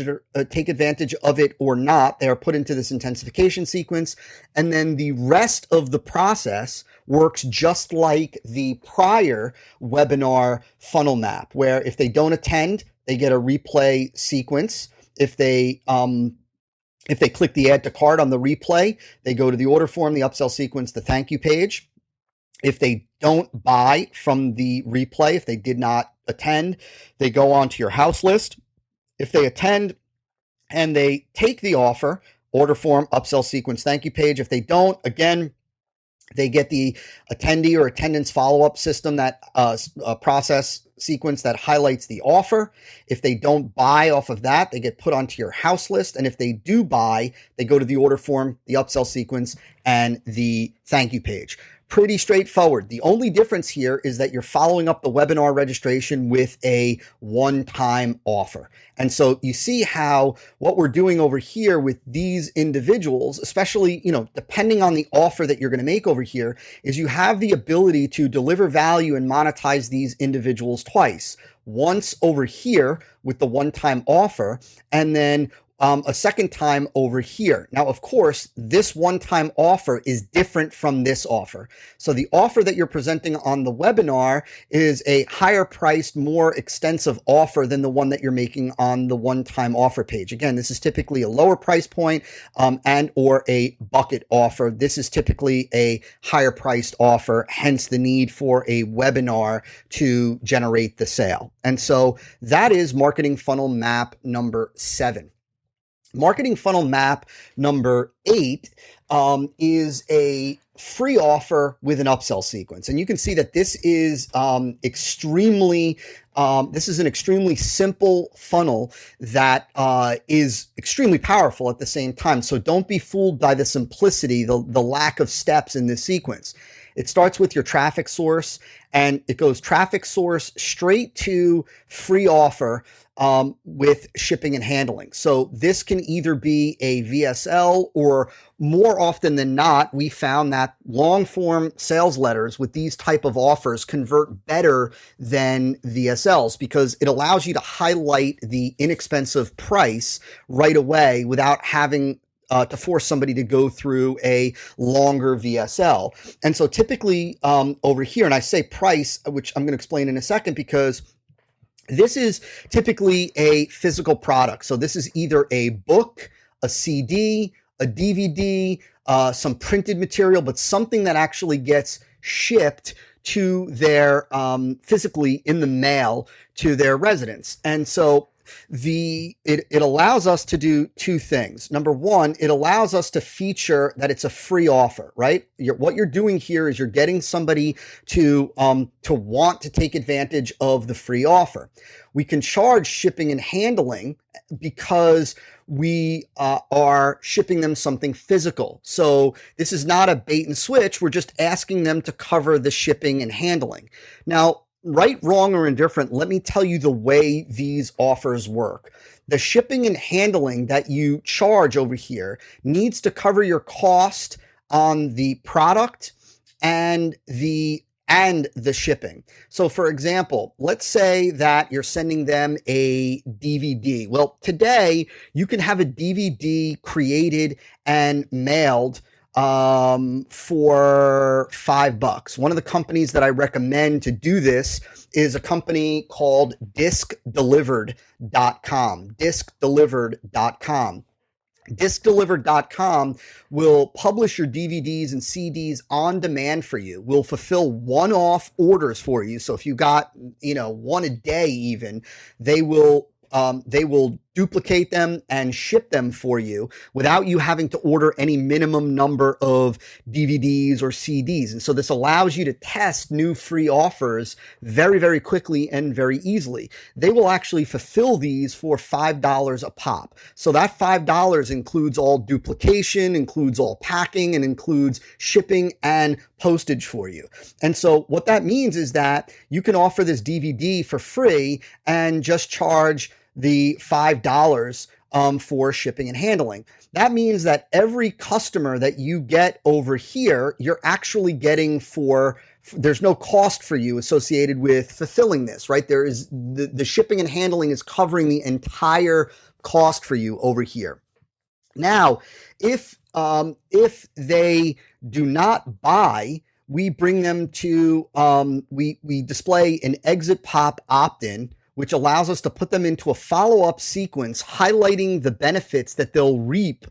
of it or not, they are put into this intensification sequence. And then the rest of the process works just like the prior webinar funnel map, where if they don't attend, they get a replay sequence. If they click the add to cart on the replay, they go to the order form, the upsell sequence, the thank you page. If they don't buy from the replay, if they did not attend, they go on to your house list. If they attend and they take the offer, order form, upsell sequence, thank you page. If they don't, again, they get the attendee or attendance follow-up system, that process sequence that highlights the offer. If they don't buy off of that, they get put onto your house list. And if they do buy, they go to the order form, the upsell sequence, and the thank you page. Pretty straightforward. The only difference here is that you're following up the webinar registration with a one-time offer. And so you see how what we're doing over here with these individuals, especially, depending on the offer that you're going to make over here, is you have the ability to deliver value and monetize these individuals twice. Once over here with the one-time offer, and then a second time over here. Now, of course, this one-time offer is different from this offer. So the offer that you're presenting on the webinar is a higher priced, more extensive offer than the one that you're making on the one-time offer page. Again, this is typically a lower price point and or a bucket offer. This is typically a higher priced offer, hence the need for a webinar to generate the sale. And so that is marketing funnel map number 7. Marketing funnel map number 8 is a free offer with an upsell sequence. And you can see that this is an extremely simple funnel that is extremely powerful at the same time. So don't be fooled by the simplicity, the lack of steps in this sequence. It starts with your traffic source and it goes traffic source straight to free offer with shipping and handling. So this can either be a VSL, or more often than not, we found that long form sales letters with these type of offers convert better than VSLs because it allows you to highlight the inexpensive price right away without having to force somebody to go through a longer VSL. And so typically over here, and I say price, which I'm going to explain in a second, because this is typically a physical product. So this is either a book, a CD, a DVD, some printed material, but something that actually gets shipped to their physically in the mail to their residence. And so it allows us to do two things. Number one, it allows us to feature that it's a free offer, right? What you're doing here is you're getting somebody to want to take advantage of the free offer. We can charge shipping and handling because we are shipping them something physical. So this is not a bait and switch. We're just asking them to cover the shipping and handling. Now, right, wrong, or indifferent, let me tell you the way these offers work. The shipping and handling that you charge over here needs to cover your cost on the product and the shipping. So for example, let's say that you're sending them a DVD. Well, today you can have a DVD created and mailed for $5. One of the companies that I recommend to do this is a company called DiskDelivered.com. DiskDelivered.com. DiskDelivered.com will publish your DVDs and CDs on demand for you. Will fulfill one-off orders for you. So if you got, one a day even, they will duplicate them and ship them for you without you having to order any minimum number of DVDs or CDs. And so this allows you to test new free offers very, very quickly and very easily. They will actually fulfill these for $5 a pop. So that $5 includes all duplication, includes all packing, and includes shipping and postage for you. And so what that means is that you can offer this DVD for free and just charge the $5 for shipping and handling. That means that every customer that you get over here, you're actually getting there's no cost for you associated with fulfilling this, right? There is the shipping and handling is covering the entire cost for you over here. Now, if they do not buy, we bring them to, we display an exit pop opt-in, which allows us to put them into a follow-up sequence highlighting the benefits that they'll reap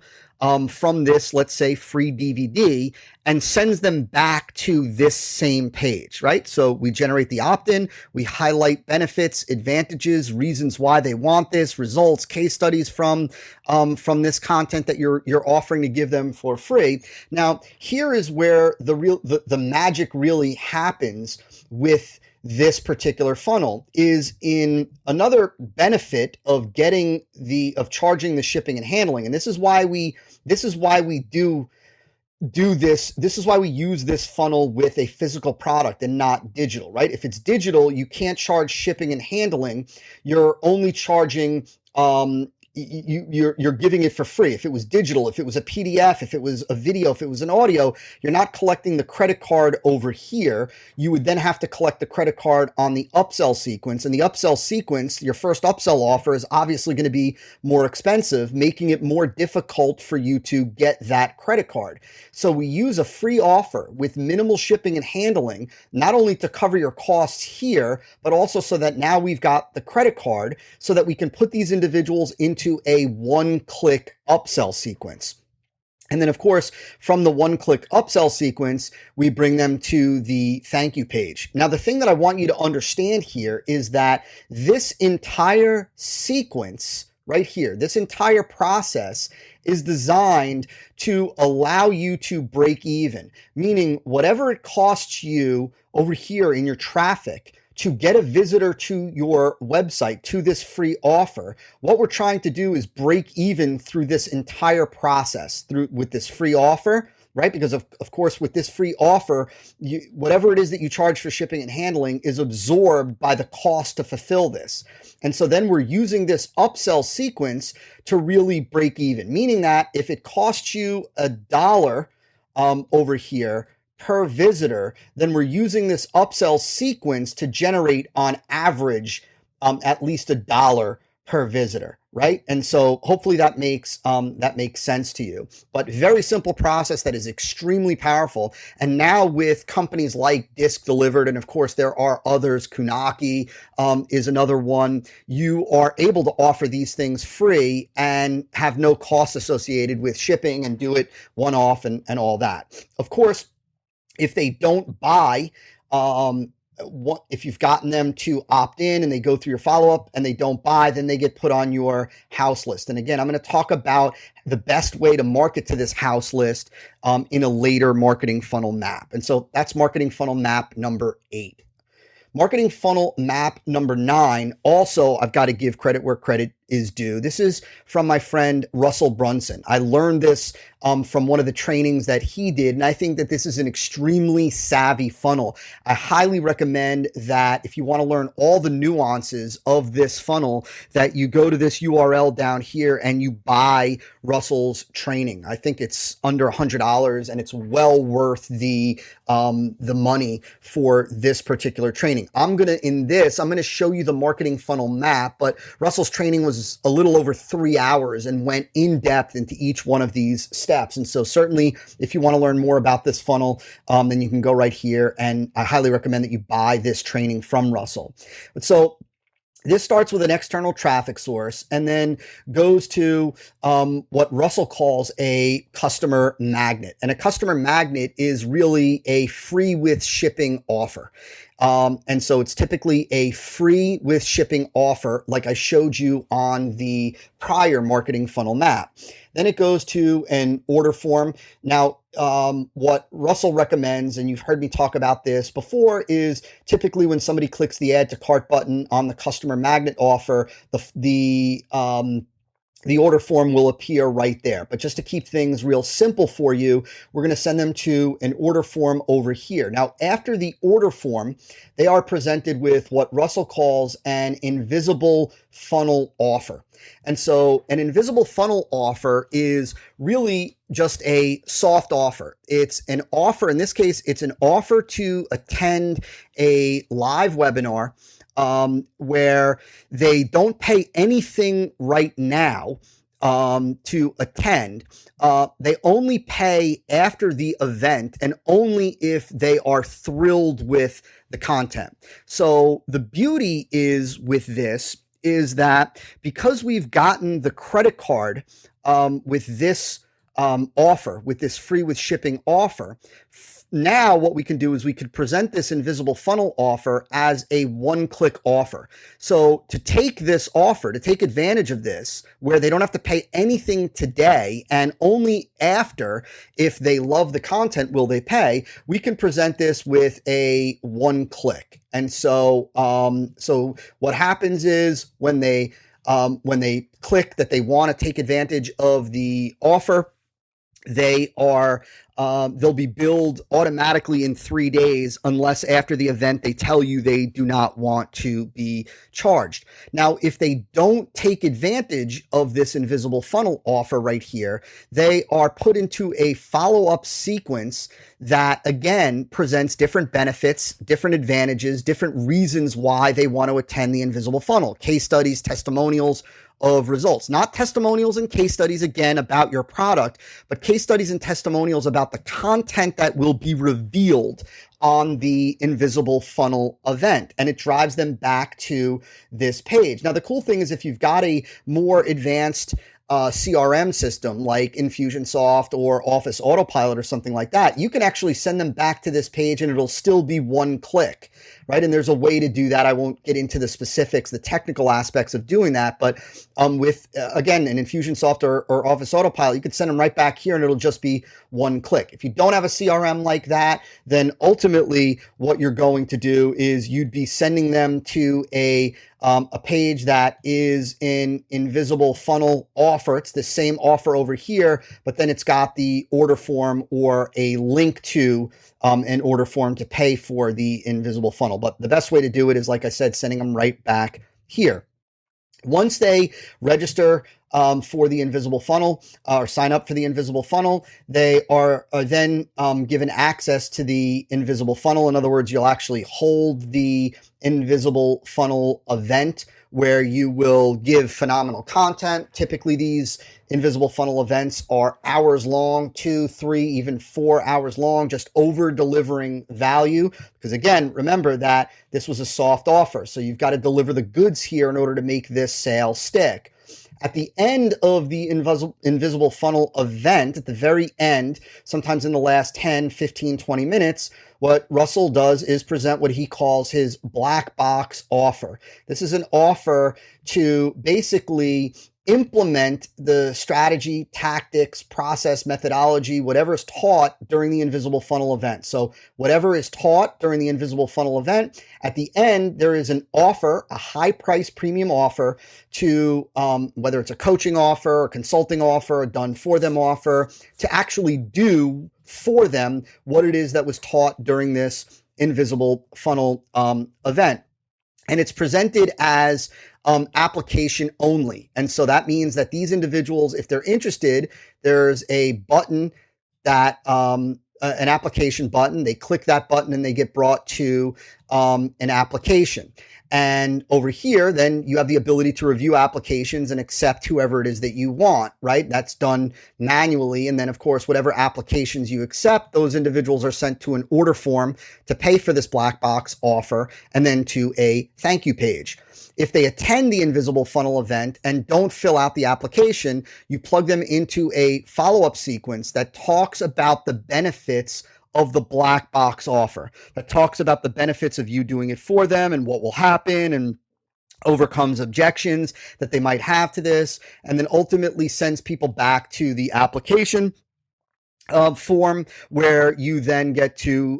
from this, let's say, free DVD, and sends them back to this same page, right? So we generate the opt-in, we highlight benefits, advantages, reasons why they want this, results, case studies from this content that you're offering to give them for free. Now, here is where the magic really happens with this particular funnel. Is in another benefit of charging the shipping and handling. And this is why we do this. This is why we use this funnel with a physical product and not digital, right? If it's digital, you can't charge shipping and handling. You're only charging you're giving it for free. If it was digital, if it was a PDF, if it was a video, if it was an audio, you're not collecting the credit card over here. You would then have to collect the credit card on the upsell sequence. And the upsell sequence, your first upsell offer, is obviously going to be more expensive, making it more difficult for you to get that credit card. So we use a free offer with minimal shipping and handling, not only to cover your costs here, but also so that now we've got the credit card so that we can put these individuals into a one-click upsell sequence. And then, of course, from the one-click upsell sequence, we bring them to the thank you page. Now, the thing that I want you to understand here is that this entire sequence right here, this entire process is designed to allow you to break even, meaning whatever it costs you over here in your traffic to get a visitor to your website, to this free offer, what we're trying to do is break even through this entire process with this free offer, right? Because of course, with this free offer, whatever it is that you charge for shipping and handling is absorbed by the cost to fulfill this. And so then we're using this upsell sequence to really break even, meaning that if it costs you $1 over here per visitor, then we're using this upsell sequence to generate on average at least $1 per visitor, right? And so hopefully that makes sense to you. But very simple process that is extremely powerful. And now with companies like Disc Delivered, and of course there are others, Kunaki is another one, you are able to offer these things free and have no costs associated with shipping and do it one-off and all that. Of course, if they don't buy, if you've gotten them to opt in and they go through your follow-up and they don't buy, then they get put on your house list. And again, I'm going to talk about the best way to market to this house list in a later marketing funnel map. And so that's marketing funnel map number 8. Marketing funnel map number 9. Also, I've got to give credit where credit is due. This is from my friend Russell Brunson. I learned this from one of the trainings that he did, and I think that this is an extremely savvy funnel. I highly recommend that if you want to learn all the nuances of this funnel, that you go to this URL down here and you buy Russell's training. I think it's under $100 and it's well worth the money for this particular training. I'm going to show you the marketing funnel map, but Russell's training was a little over 3 hours and went in depth into each one of these steps. And so certainly if you want to learn more about this funnel, then you can go right here. And I highly recommend that you buy this training from Russell. But so this starts with an external traffic source and then goes to what Russell calls a customer magnet. And a customer magnet is really a free with shipping offer. And so it's typically a free with shipping offer, like I showed you on the prior marketing funnel map. Then it goes to an order form. Now, what Russell recommends, and you've heard me talk about this before, is typically when somebody clicks the add to cart button on the customer magnet offer, the order form will appear right there. But just to keep things real simple for you, we're going to send them to an order form over here. Now, after the order form, they are presented with what Russell calls an invisible funnel offer. And so an invisible funnel offer is really just a soft offer. It's an offer. In this case, it's an offer to attend a live webinar where they don't pay anything right now to attend. They only pay after the event and only if they are thrilled with the content. So the beauty is with this is that because we've gotten the credit card with this offer, with this free with shipping offer, now what we can do is we could present this invisible funnel offer as a one-click offer. So to take this offer, to take advantage of this, where they don't have to pay anything today and only after, if they love the content, will they pay, we can present this with a one-click. And so, so what happens is when they click that they want to take advantage of the offer, they are they'll be billed automatically in 3 days unless after the event they tell you they do not want to be charged. Now, if they don't take advantage of this invisible funnel offer right here, they are put into a follow-up sequence that again presents different benefits, different advantages, different reasons why they want to attend the invisible funnel. Case studies, testimonials of results, not testimonials and case studies again about your product, but case studies and testimonials about the content that will be revealed on the invisible funnel event. And it drives them back to this page. Now, the cool thing is if you've got a more advanced CRM system like Infusionsoft or Office Autopilot or something like that, you can actually send them back to this page and it'll still be one click, right? And there's a way to do that. I won't get into the specifics, the technical aspects of doing that, but with, again, an Infusionsoft or Office Autopilot, you could send them right back here and it'll just be one click. If you don't have a CRM like that, then ultimately what you're going to do is you'd be sending them to a page that is an invisible funnel offer. It's the same offer over here, but then it's got the order form or a link to an order form to pay for the invisible funnel. But the best way to do it is, like I said, sending them right back here. Once they register for the invisible funnel or sign up for the invisible funnel, they are then given access to the invisible funnel. In other words, you'll actually hold the invisible funnel event where you will give phenomenal content. Typically, these invisible funnel events are hours long, 2, 3, even 4 hours long, just over delivering value. Because again, remember that this was a soft offer. So you've got to deliver the goods here in order to make this sale stick. At the end of the invisible funnel event, at the very end, sometimes in the last 10, 15, 20 minutes, what Russell does is present what he calls his black box offer. This is an offer to basically implement the strategy, tactics, process, methodology, whatever is taught during the invisible funnel event. So whatever is taught during the invisible funnel event, at the end, there is an offer, a high price premium offer to whether it's a coaching offer, a consulting offer, a done for them offer, to actually do for them what it is that was taught during this invisible funnel event. And it's presented as application only. And so that means that these individuals, if they're interested, there's a button that an application button. They click that button and they get brought to an application. And over here, then you have the ability to review applications and accept whoever it is that you want, right? That's done manually. And then, of course, whatever applications you accept, those individuals are sent to an order form to pay for this black box offer and then to a thank you page. If they attend the invisible funnel event and don't fill out the application, you plug them into a follow-up sequence that talks about the benefits of the black box offer, that talks about the benefits of you doing it for them and what will happen and overcomes objections that they might have to this, and then ultimately sends people back to the application form where you then get to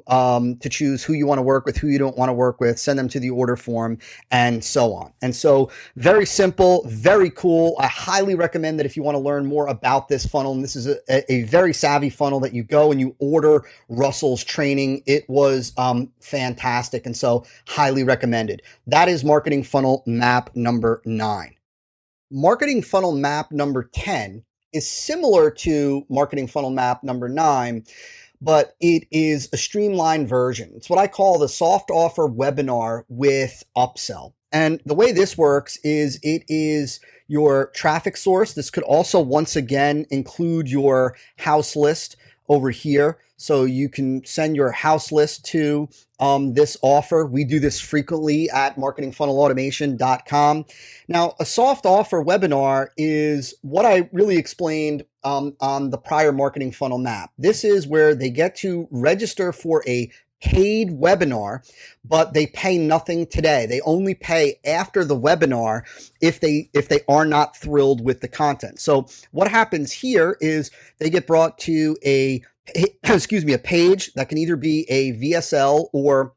choose who you want to work with, who you don't want to work with, send them to the order form, and so on. And so very simple, very cool. I highly recommend that if you want to learn more about this funnel, and this is a very savvy funnel, that you go and you order Russell's training. It was fantastic. And so highly recommended. That is marketing funnel map number 9. Marketing funnel map number 10 is similar to marketing funnel map number 9, but it is a streamlined version. It's what I call the soft offer webinar with upsell. And the way this works is it is your traffic source. This could also, once again, include your house list over here. So you can send your house list to this offer. We do this frequently at marketingfunnelautomation.com. Now, a soft offer webinar is what I really explained on the prior marketing funnel map. This is where they get to register for a paid webinar, but they pay nothing today. They only pay after the webinar if they are not thrilled with the content. So what happens here is they get brought to a page that can either be a VSL or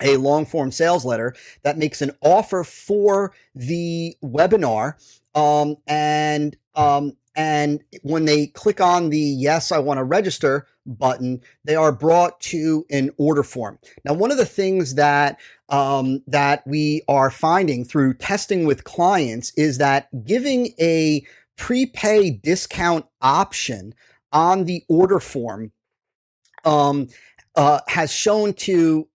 a long form sales letter that makes an offer for the webinar. And when they click on the yes, I want to register button, they are brought to an order form. Now, one of the things that that we are finding through testing with clients is that giving a prepay discount option on the order form has shown to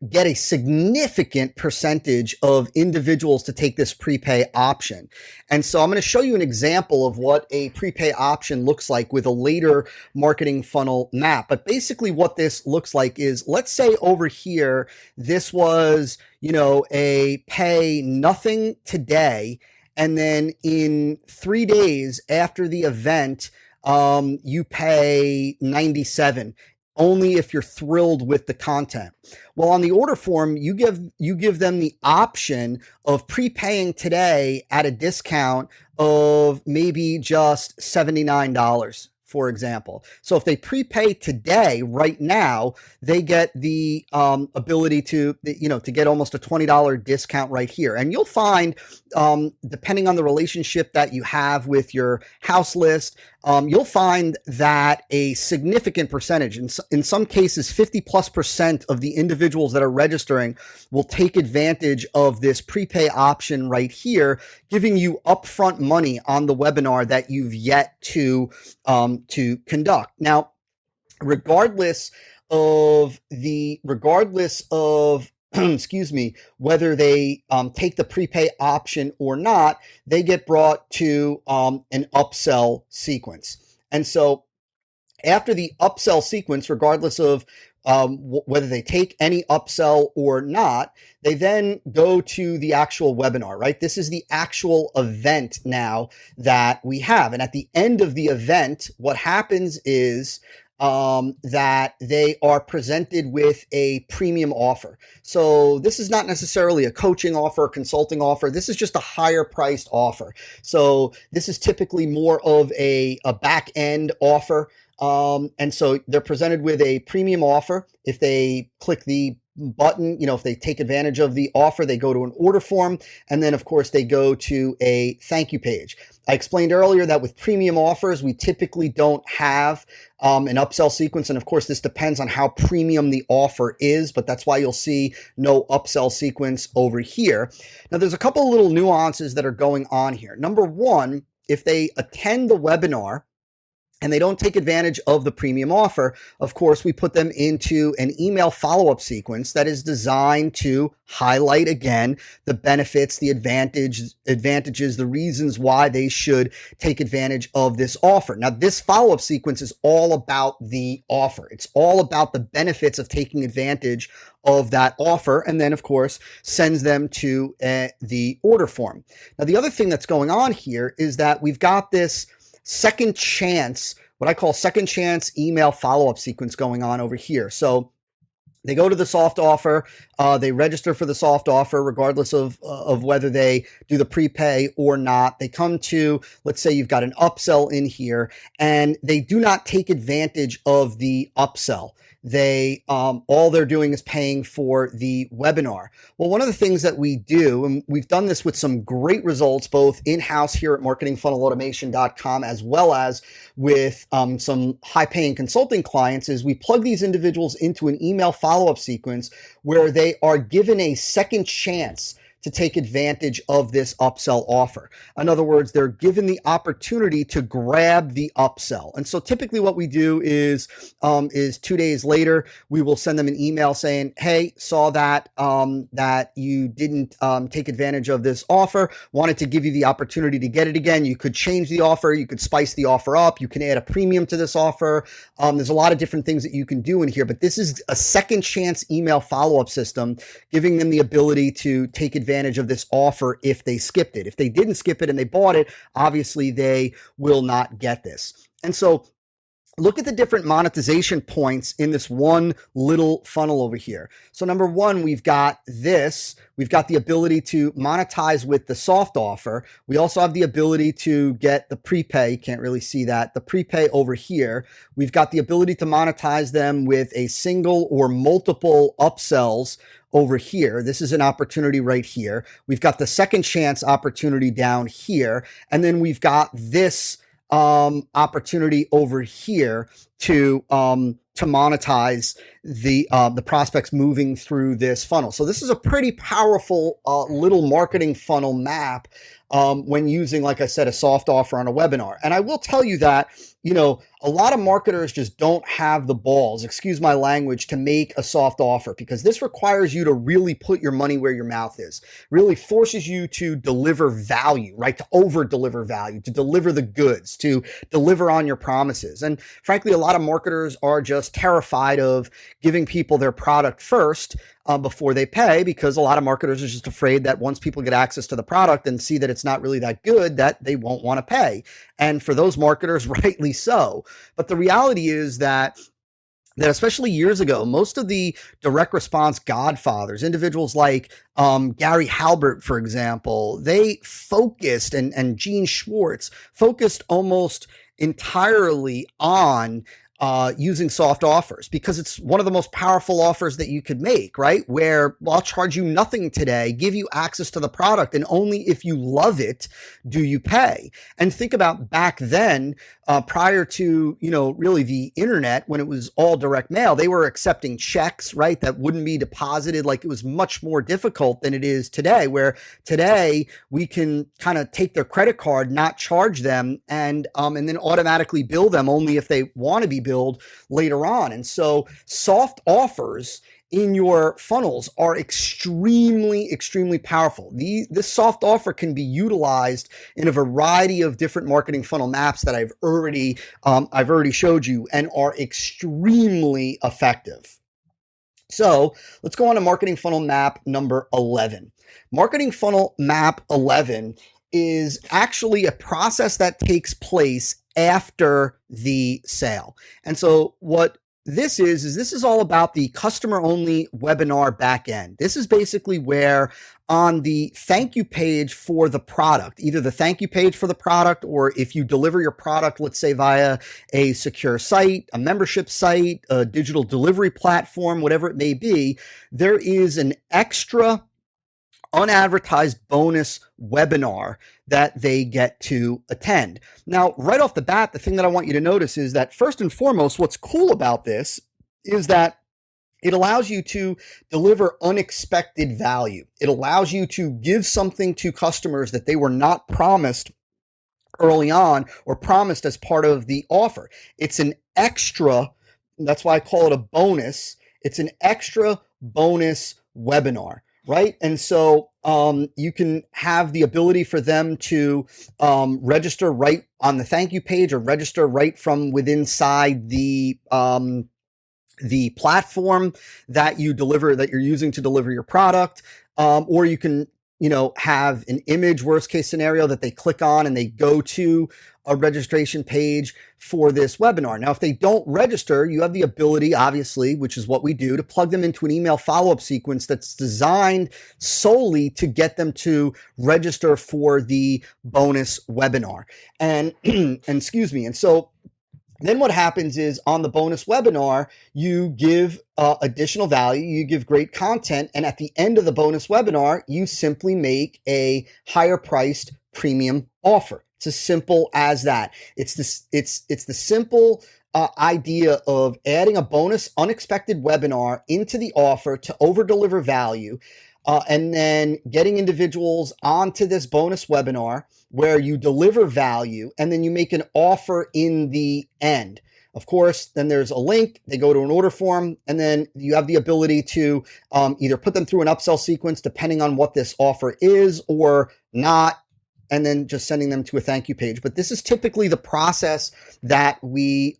get a significant percentage of individuals to take this prepay option. And so I'm going to show you an example of what a prepay option looks like with a later marketing funnel map. But basically what this looks like is, let's say over here, this was, a pay nothing today. And then in 3 days after the event, you pay 97. Only if you're thrilled with the content. Well, on the order form, you give them the option of prepaying today at a discount of maybe just $79, for example. So if they prepay today, right now, they get the ability to get almost a $20 discount right here. And you'll find, depending on the relationship that you have with your house list, you'll find that a significant percentage, in some cases 50+% of the individuals that are registering will take advantage of this prepay option right here, giving you upfront money on the webinar that you've yet to conduct. Now, regardless of excuse me, whether they take the prepay option or not, they get brought to an upsell sequence. And so after the upsell sequence, regardless of whether they take any upsell or not, they then go to the actual webinar, right? This is the actual event now that we have. And at the end of the event, what happens is that they are presented with a premium offer. So this is not necessarily a coaching offer, consulting offer. This is just a higher priced offer. So this is typically more of a back end offer. And so they're presented with a premium offer. If they click the button, if they take advantage of the offer, they go to an order form. And then, of course, they go to a thank you page. I explained earlier that with premium offers, we typically don't have an upsell sequence. And of course, this depends on how premium the offer is, but that's why you'll see no upsell sequence over here. Now, there's a couple of little nuances that are going on here. Number one, if they attend the webinar and they don't take advantage of the premium offer, of course, we put them into an email follow-up sequence that is designed to highlight, again, the benefits, the advantages, the reasons why they should take advantage of this offer. Now, this follow-up sequence is all about the offer. It's all about the benefits of taking advantage of that offer, and then, of course, sends them to the order form. Now, the other thing that's going on here is that we've got this second chance, what I call second chance email follow-up sequence going on over here. So they go to the soft offer, they register for the soft offer regardless of whether they do the prepay or not. They come to, let's say you've got an upsell in here, and they do not take advantage of the upsell. They all they're doing is paying for the webinar. Well, one of the things that we do, and we've done this with some great results, both in-house here at marketingfunnelautomation.com, as well as with some high-paying consulting clients, is we plug these individuals into an email follow-up sequence where they are given a second chance to take advantage of this upsell offer. In other words, they're given the opportunity to grab the upsell. And so typically what we do is 2 days later, we will send them an email saying, hey, saw that that you didn't take advantage of this offer, wanted to give you the opportunity to get it again. You could change the offer, you could spice the offer up, you can add a premium to this offer. There's a lot of different things that you can do in here, but this is a second chance email follow-up system, giving them the ability to take advantage of this offer if they skipped it. If they didn't skip it and they bought it, obviously they will not get this. And so look at the different monetization points in this one little funnel over here. So number one, we've got this. We've got the ability to monetize with the soft offer. We also have the ability to get the prepay. Can't really see that. The prepay over here. We've got the ability to monetize them with a single or multiple upsells over here. This is an opportunity right here. We've got the second chance opportunity down here. And then we've got this opportunity over here to monetize the prospects moving through this funnel. So this is a pretty powerful little marketing funnel map when using, like I said, a soft offer on a webinar. And I will tell you that, you know, a lot of marketers just don't have the balls, excuse my language, to make a soft offer, because this requires you to really put your money where your mouth is, really forces you to deliver value, right? To over deliver value, to deliver the goods, to deliver on your promises. And frankly, a lot of marketers are just terrified of giving people their product first before they pay, because a lot of marketers are just afraid that once people get access to the product and see that it's not really that good, that they won't want to pay. And for those marketers, rightly so. But the reality is that especially years ago, most of the direct response godfathers, individuals like Gary Halbert, for example, they focused, and Gene Schwartz focused almost entirely on using soft offers, because it's one of the most powerful offers that you could make, right? Where, well, I'll charge you nothing today, give you access to the product, and only if you love it do you pay. And think about back then, prior to, you know, really the internet, when it was all direct mail, they were accepting checks, right? That wouldn't be deposited. Like, it was much more difficult than it is today, where today we can kind of take their credit card, not charge them, and then automatically bill them only if they want to be billed later on. And so soft offers in your funnels are extremely, extremely powerful. This soft offer can be utilized in a variety of different marketing funnel maps that I've already showed you, and are extremely effective. So let's go on to marketing funnel map number 11. Marketing funnel map 11 is actually a process that takes place after the sale. And so what this is all about the customer only webinar backend. This is basically where on the thank you page for the product, either the thank you page for the product, or if you deliver your product, let's say via a secure site, a membership site, a digital delivery platform, whatever it may be, there is an extra unadvertised bonus webinar that they get to attend. Now, right off the bat, the thing that I want you to notice is that, first and foremost, what's cool about this is that it allows you to deliver unexpected value. It allows you to give something to customers that they were not promised early on, or promised as part of the offer. It's an extra, that's why I call it a bonus. It's an extra bonus webinar, right? And so you can have the ability for them to register right on the thank you page, or register right from within inside the platform that you deliver, that you're using to deliver your product, or you can, you know, have an image, worst case scenario, that they click on and they go to a registration page for this webinar. Now, if they don't register, you have the ability, obviously, which is what we do, to plug them into an email follow-up sequence that's designed solely to get them to register for the bonus webinar. And excuse me. And so then what happens is, on the bonus webinar, you give additional value, you give great content, and at the end of the bonus webinar, you simply make a higher priced premium offer. It's as simple as that. It's the simple idea of adding a bonus unexpected webinar into the offer to over deliver value. And then getting individuals onto this bonus webinar where you deliver value, and then you make an offer in the end. Of course, then there's a link, they go to an order form, and then you have the ability to either put them through an upsell sequence depending on what this offer is or not, and then just sending them to a thank you page. But this is typically the process that we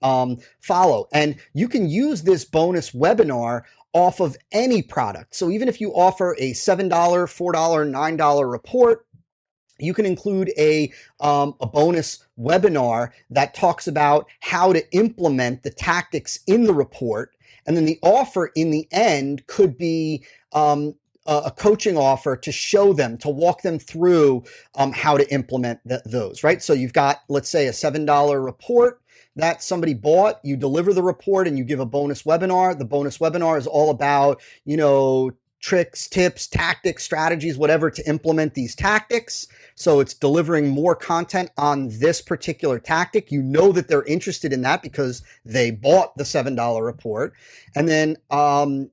follow. And you can use this bonus webinar off of any product. So even if you offer a $7, $4, $9 report, You can include a bonus webinar that talks about how to implement the tactics in the report. And then the offer in the end could be a coaching offer to show them, to walk them through how to implement those, right? So you've got, let's say, a $7 report that somebody bought. You deliver the report and you give a bonus webinar. The bonus webinar is all about, tricks, tips, tactics, strategies, whatever, to implement these tactics. So it's delivering more content on this particular tactic. You know that they're interested in that because they bought the $7 report. And then,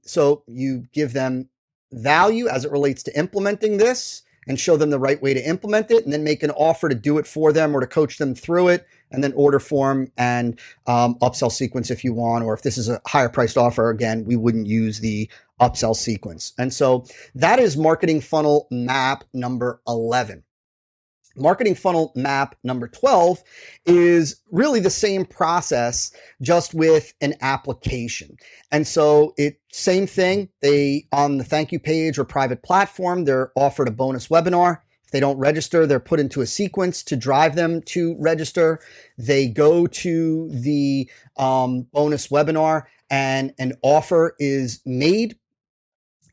so you give them value as it relates to implementing this and show them the right way to implement it, and then make an offer to do it for them or to coach them through it, and then order form and upsell sequence if you want. Or if this is a higher priced offer, again, we wouldn't use the upsell sequence. And so that is marketing funnel map number 11. Marketing funnel map number 12 is really the same process, just with an application. And so same thing. They, on the thank you page or private platform, they're offered a bonus webinar. If they don't register, they're put into a sequence to drive them to register. They go to the bonus webinar and an offer is made.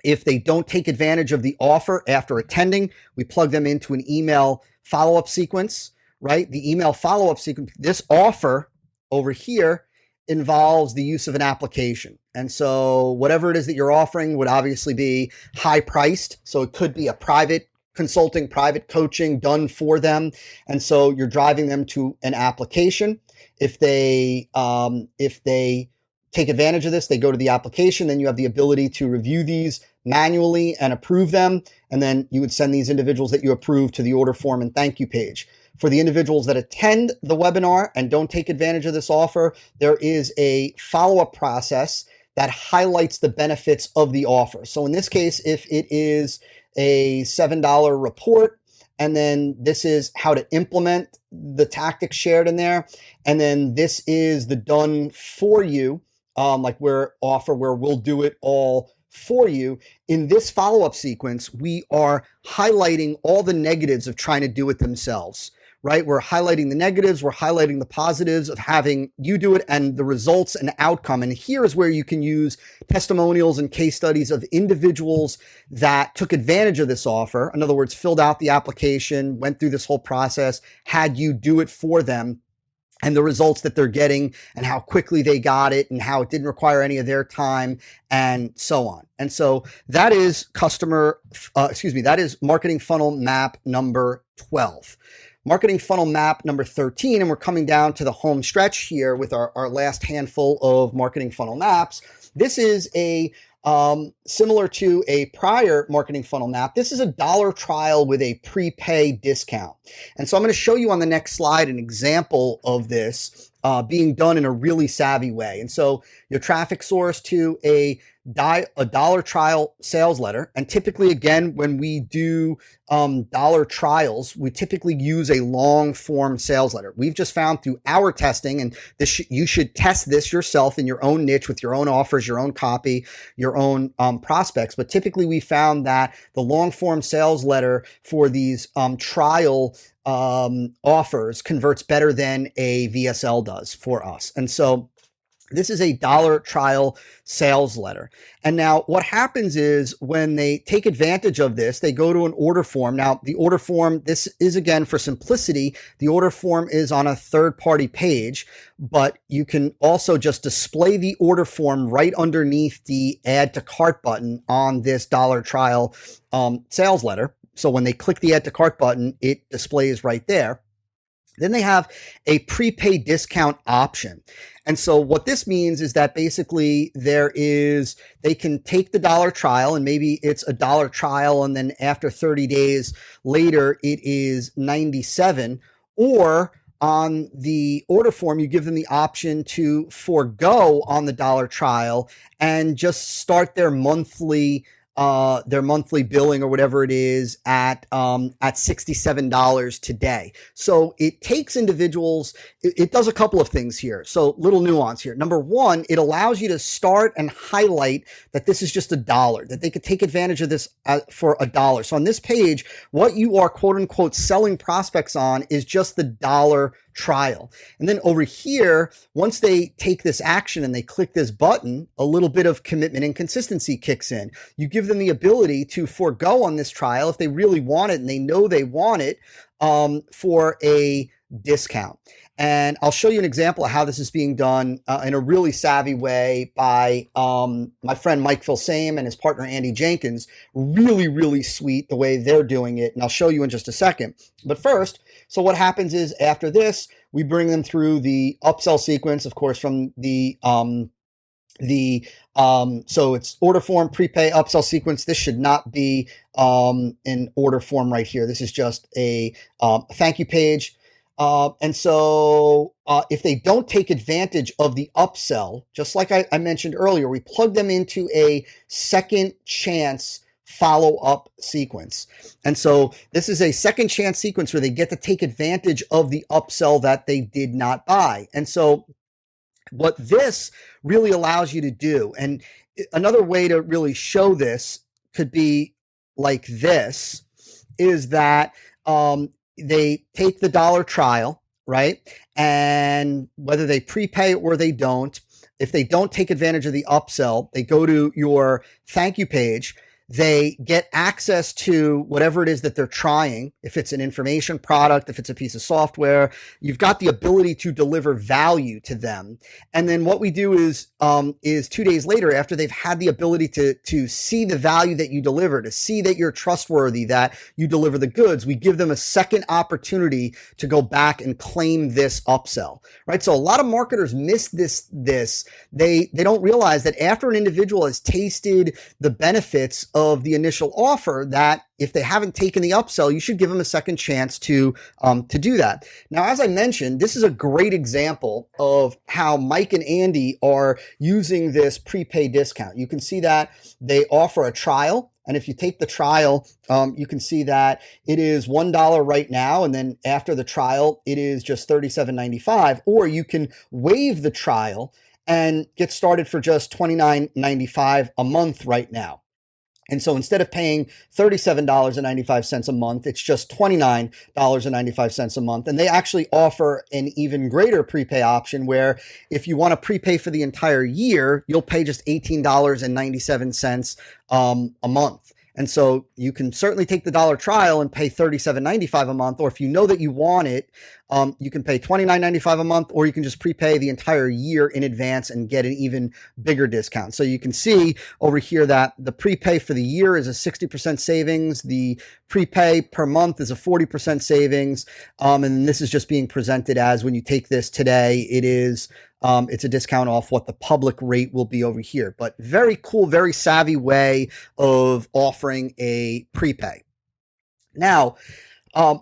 If they don't take advantage of the offer after attending, we plug them into an email follow-up sequence, right? The email follow-up sequence, this offer over here involves the use of an application. And so whatever it is that you're offering would obviously be high priced. So it could be a private consulting, private coaching done for them. And so you're driving them to an application. If they take advantage of this, they go to the application, then you have the ability to review these manually and approve them. And then you would send these individuals that you approve to the order form and thank you page. For the individuals that attend the webinar and don't take advantage of this offer, there is a follow-up process that highlights the benefits of the offer. So in this case, if it is a $7 report, and then this is how to implement the tactics shared in there, and then this is the done for you, like offer where we'll do it all for you. In this follow-up sequence, we are highlighting all the negatives of trying to do it themselves, right? We're highlighting the negatives, we're highlighting the positives of having you do it, and the results and outcome. And here is where you can use testimonials and case studies of individuals that took advantage of this offer. In other words, filled out the application, went through this whole process, had you do it for them, and the results that they're getting and how quickly they got it and how it didn't require any of their time and so on. And so that is that is marketing funnel map number 12. Marketing funnel map number 13, and we're coming down to the home stretch here with our last handful of marketing funnel maps. This is similar to a prior marketing funnel map. This is a dollar trial with a prepay discount. And so I'm going to show you on the next slide an example of this being done in a really savvy way. And so your traffic source to a dollar trial sales letter. And typically, again, when we do dollar trials, we typically use a long form sales letter. We've just found through our testing, and you should test this yourself in your own niche with your own offers, your own copy, your own prospects. But typically we found that the long form sales letter for these trial offers converts better than a VSL does for us. And so this is a dollar trial sales letter. And now what happens is when they take advantage of this, they go to an order form. Now the order form, this is, again, for simplicity, the order form is on a third-party page, but you can also just display the order form right underneath the add to cart button on this dollar trial sales letter. So when they click the add to cart button, it displays right there. Then they have a prepaid discount option. And so what this means is that basically they can take the dollar trial, and maybe it's a dollar trial, and then after 30 days later, it is 97, or on the order form, you give them the option to forego on the dollar trial and just start their monthly their monthly billing or whatever it is at $67 today. So it takes individuals, it does a couple of things here. So little nuance here. Number one, it allows you to start and highlight that this is just $1, that they could take advantage of this for $1. So on this page, what you are quote unquote selling prospects on is just the $1 trial. And then over here, once they take this action and they click this button, a little bit of commitment and consistency kicks in. You give them the ability to forego on this trial if they really want it and they know they want it for a discount. And I'll show you an example of how this is being done in a really savvy way by my friend Mike Filsame and his partner Andy Jenkins. Really, really sweet the way they're doing it. And I'll show you in just a second. But first, so what happens is after this, we bring them through the upsell sequence, of course, from so it's order form, prepay, upsell sequence. This should not be in order form right here. This is just a thank you page. And so if they don't take advantage of the upsell, just like I mentioned earlier, we plug them into a second chance follow-up sequence. And so this is a second chance sequence where they get to take advantage of the upsell that they did not buy. And so what this really allows you to do, and another way to really show this could be like this, is that they take the $1 trial, right? And whether they prepay or they don't, if they don't take advantage of the upsell, they go to your thank you page. They get access to whatever it is that they're trying. If it's an information product, if it's a piece of software, you've got the ability to deliver value to them. And then what we do is 2 days later, after they've had the ability to see the value that you deliver, to see that you're trustworthy, that you deliver the goods, we give them a second opportunity to go back and claim this upsell, right? So a lot of marketers miss this. They don't realize that after an individual has tasted the benefits of the initial offer, that if they haven't taken the upsell, you should give them a second chance to do that. Now, as I mentioned, this is a great example of how Mike and Andy are using this prepay discount. You can see that they offer a trial. And if you take the trial, you can see that it is $1 right now. And then after the trial, it is just $37.95. Or you can waive the trial and get started for just $29.95 a month right now. And so instead of paying $37.95 a month, it's just $29.95 a month. And they actually offer an even greater prepay option where if you want to prepay for the entire year, you'll pay just $18.97 a month. And so you can certainly take the $1 trial and pay $37.95 a month, or if you know that you want it, you can pay $29.95 a month, or you can just prepay the entire year in advance and get an even bigger discount. So you can see over here that the prepay for the year is a 60% savings. The prepay per month is a 40% savings. And this is just being presented as when you take this today, it's a discount off what the public rate will be over here. But very cool, very savvy way of offering a prepay. Now,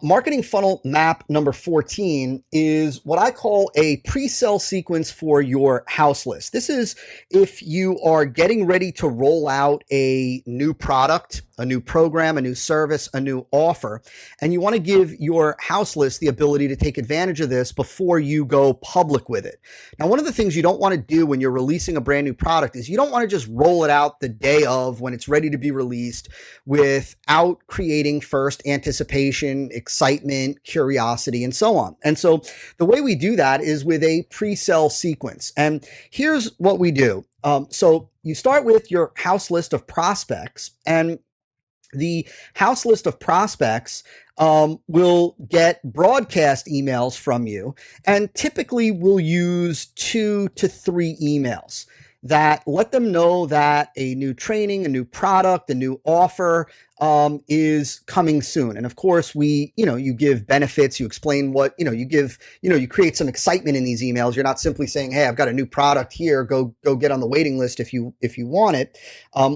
marketing funnel map number 14 is what I call a pre-sale sequence for your house list. This is if you are getting ready to roll out a new product, a new program, a new service, a new offer, and you want to give your house list the ability to take advantage of this before you go public with it. Now, one of the things you don't want to do when you're releasing a brand new product is you don't want to just roll it out the day of when it's ready to be released without creating first anticipation, excitement, curiosity, and so on. And so the way we do that is with a pre-sale sequence. And here's what we do. So you start with your house list of prospects, and the house list of prospects will get broadcast emails from you, and typically we'll use 2 to 3 emails that let them know that a new training, a new product, a new offer is coming soon. And of course, you give benefits, you explain what, you create some excitement in these emails. You're not simply saying, hey, I've got a new product here, go get on the waiting list if you want it.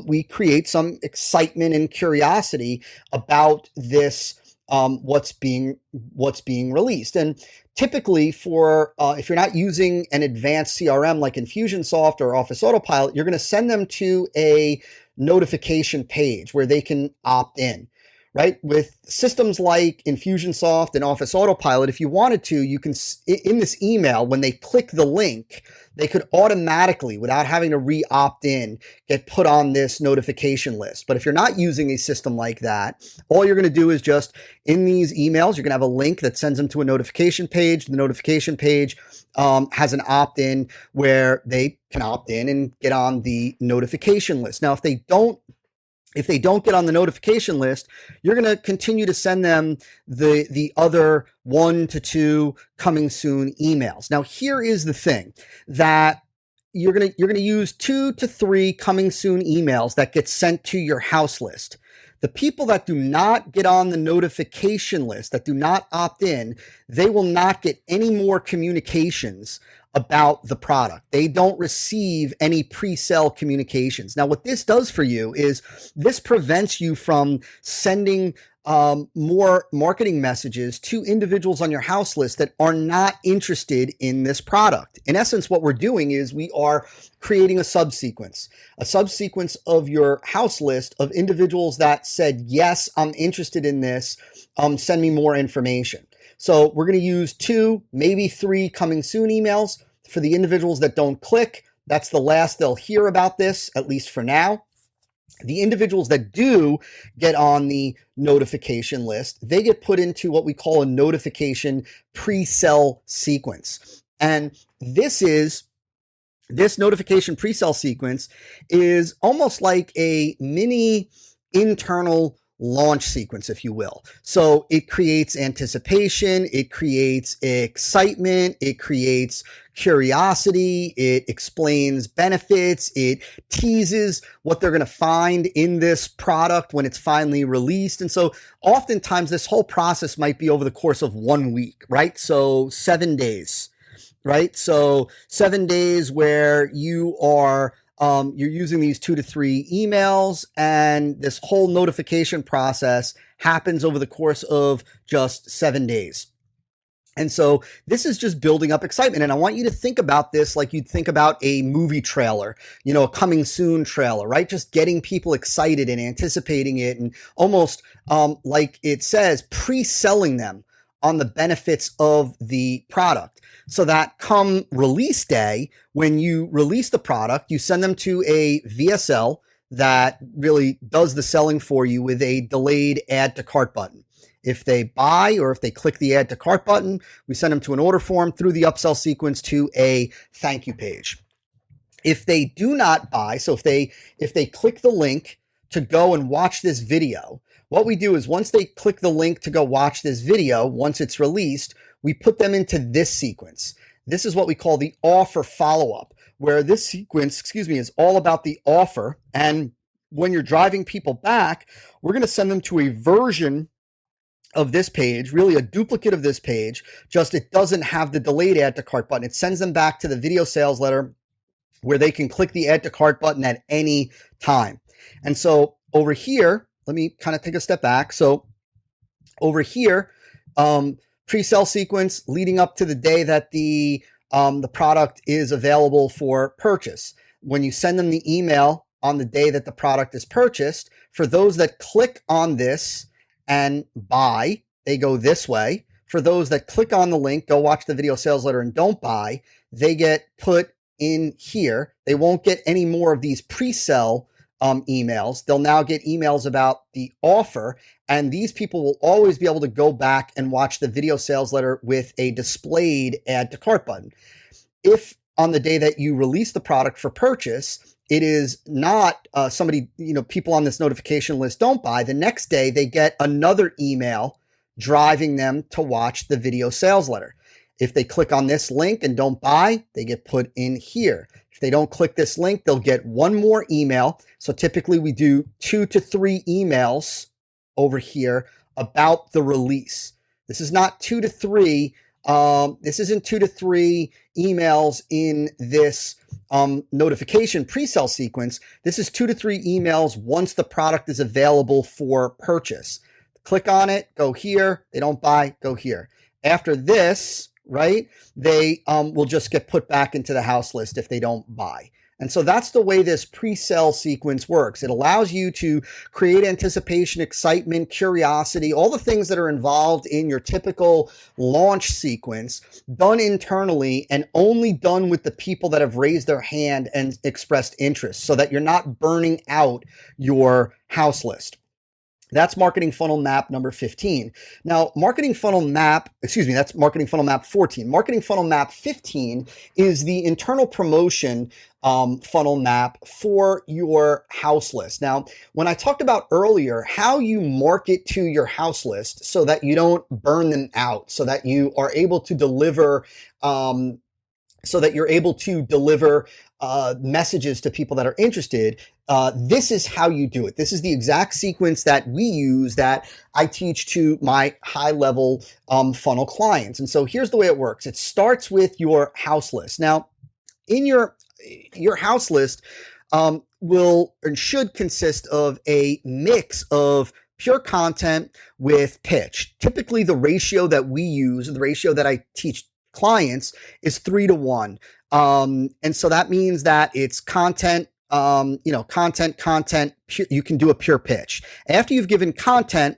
We create some excitement and curiosity about this what's being released. And typically, for if you're not using an advanced CRM like Infusionsoft or Office Autopilot, you're going to send them to a notification page where they can opt in. Right? With systems like Infusionsoft and Office Autopilot, if you wanted to, you can, in this email, when they click the link, they could automatically, without having to re-opt in, get put on this notification list. But if you're not using a system like that, all you're going to do is just, in these emails, you're going to have a link that sends them to a notification page. The notification page has an opt-in where they can opt in and get on the notification list. Now, if they don't get on the notification list, you're going to continue to send them the other 1 to 2 coming soon emails. Now, here is the thing, that you're going to use 2 to 3 coming soon emails that get sent to your house list. The people that do not get on the notification list, that do not opt in, they will not get any more communications about the product. They don't receive any pre-sale communications. Now, what this does for you is this prevents you from sending more marketing messages to individuals on your house list that are not interested in this product. In essence, what we're doing is we are creating a subsequence of your house list of individuals that said, yes, I'm interested in this. Send me more information. So we're going to use 2, maybe 3 coming soon emails. For the individuals that don't click, that's the last they'll hear about this, at least for now. The individuals that do get on the notification list, they get put into what we call a notification pre-sell sequence. And this notification pre-sell sequence is almost like a mini internal launch sequence, if you will. So it creates anticipation, it creates excitement, it creates curiosity, it explains benefits, it teases what they're going to find in this product when it's finally released. And so oftentimes this whole process might be over the course of 1 week, right? So 7 days, right? So 7 days where you are you're using these 2 to 3 emails, and this whole notification process happens over the course of just 7 days. And so this is just building up excitement. And I want you to think about this like you'd think about a movie trailer, a coming soon trailer, right? Just getting people excited and anticipating it, and almost like it says, pre-selling them on the benefits of the product. So that come release day, when you release the product, you send them to a VSL that really does the selling for you with a delayed add to cart button. If they buy, or if they click the add to cart button, we send them to an order form through the upsell sequence to a thank you page. If they do not buy, so if they click the link to go and watch this video, what we do is, once they click the link to go watch this video, once it's released, we put them into this sequence. This is what we call the offer follow-up, where this sequence, is all about the offer. And when you're driving people back, we're going to send them to a version of this page, really a duplicate of this page, just it doesn't have the delayed add to cart button. It sends them back to the video sales letter where they can click the add to cart button at any time. And so over here, let me kind of take a step back. So over here, pre-sale sequence leading up to the day that the product is available for purchase. When you send them the email on the day that the product is purchased, for those that click on this and buy, they go this way. For those that click on the link, go watch the video sales letter, and don't buy, they get put in here. They won't get any more of these pre-sell emails. They'll now get emails about the offer, and these people will always be able to go back and watch the video sales letter with a displayed add to cart button. If on the day that you release the product for purchase, it is not people on this notification list don't buy, the next day they get another email driving them to watch the video sales letter. If they click on this link and don't buy, they get put in here. If they don't click this link, they'll get one more email. So typically we do 2 to 3 emails over here about the release. This is not 2 to 3. This isn't 2 to 3 emails in this notification pre-sale sequence. This is 2 to 3 emails once the product is available for purchase. click on it, go here. They don't buy, go here. After this, right, they will just get put back into the house list if they don't buy. And so that's the way this pre-sale sequence works. It allows you to create anticipation, excitement, curiosity, all the things that are involved in your typical launch sequence, done internally and only done with the people that have raised their hand and expressed interest, so that you're not burning out your house list. That's marketing funnel map number 15. Now, marketing funnel map, that's marketing funnel map 14. Marketing funnel map 15 is the internal promotion funnel map for your house list. Now, when I talked about earlier how you market to your house list so that you don't burn them out, so that you are able to deliver messages to people that are interested. This is how you do it. This is the exact sequence that we use, that I teach to my high-level funnel clients. And so here's the way it works. It starts with your house list. Now, in your house list will and should consist of a mix of pure content with pitch. Typically, the ratio that we use, the ratio that I teach clients, is 3-to-1. And so that means that it's content, content, you can do a pure pitch. After you've given content,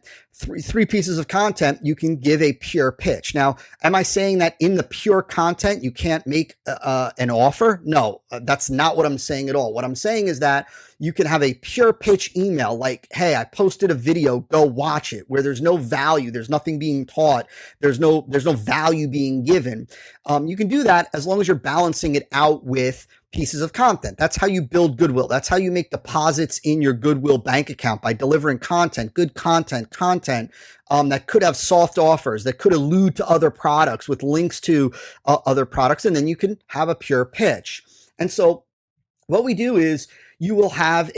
three pieces of content, you can give a pure pitch. Now, am I saying that in the pure content, you can't make an offer? No, that's not what I'm saying at all. What I'm saying is that you can have a pure pitch email like, hey, I posted a video, go watch it, where there's no value, there's nothing being taught, there's no value being given. You can do that as long as you're balancing it out with pieces of content. That's how you build goodwill. That's how you make deposits in your goodwill bank account, by delivering content, good content that could have soft offers, that could allude to other products with links to other products. And then you can have a pure pitch. And so what we do is you will have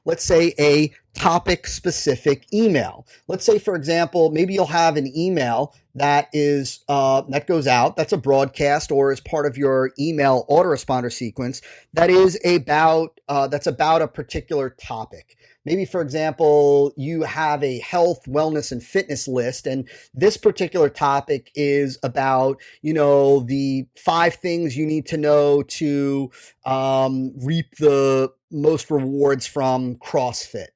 let's say a topic specific email. Let's say, for example, maybe you'll have an email that is that goes out, that's a broadcast or is part of your email autoresponder sequence, that is about that's about a particular topic. Maybe, for example, you have a health, wellness, and fitness list, and this particular topic is about, the 5 things you need to know to reap the most rewards from CrossFit.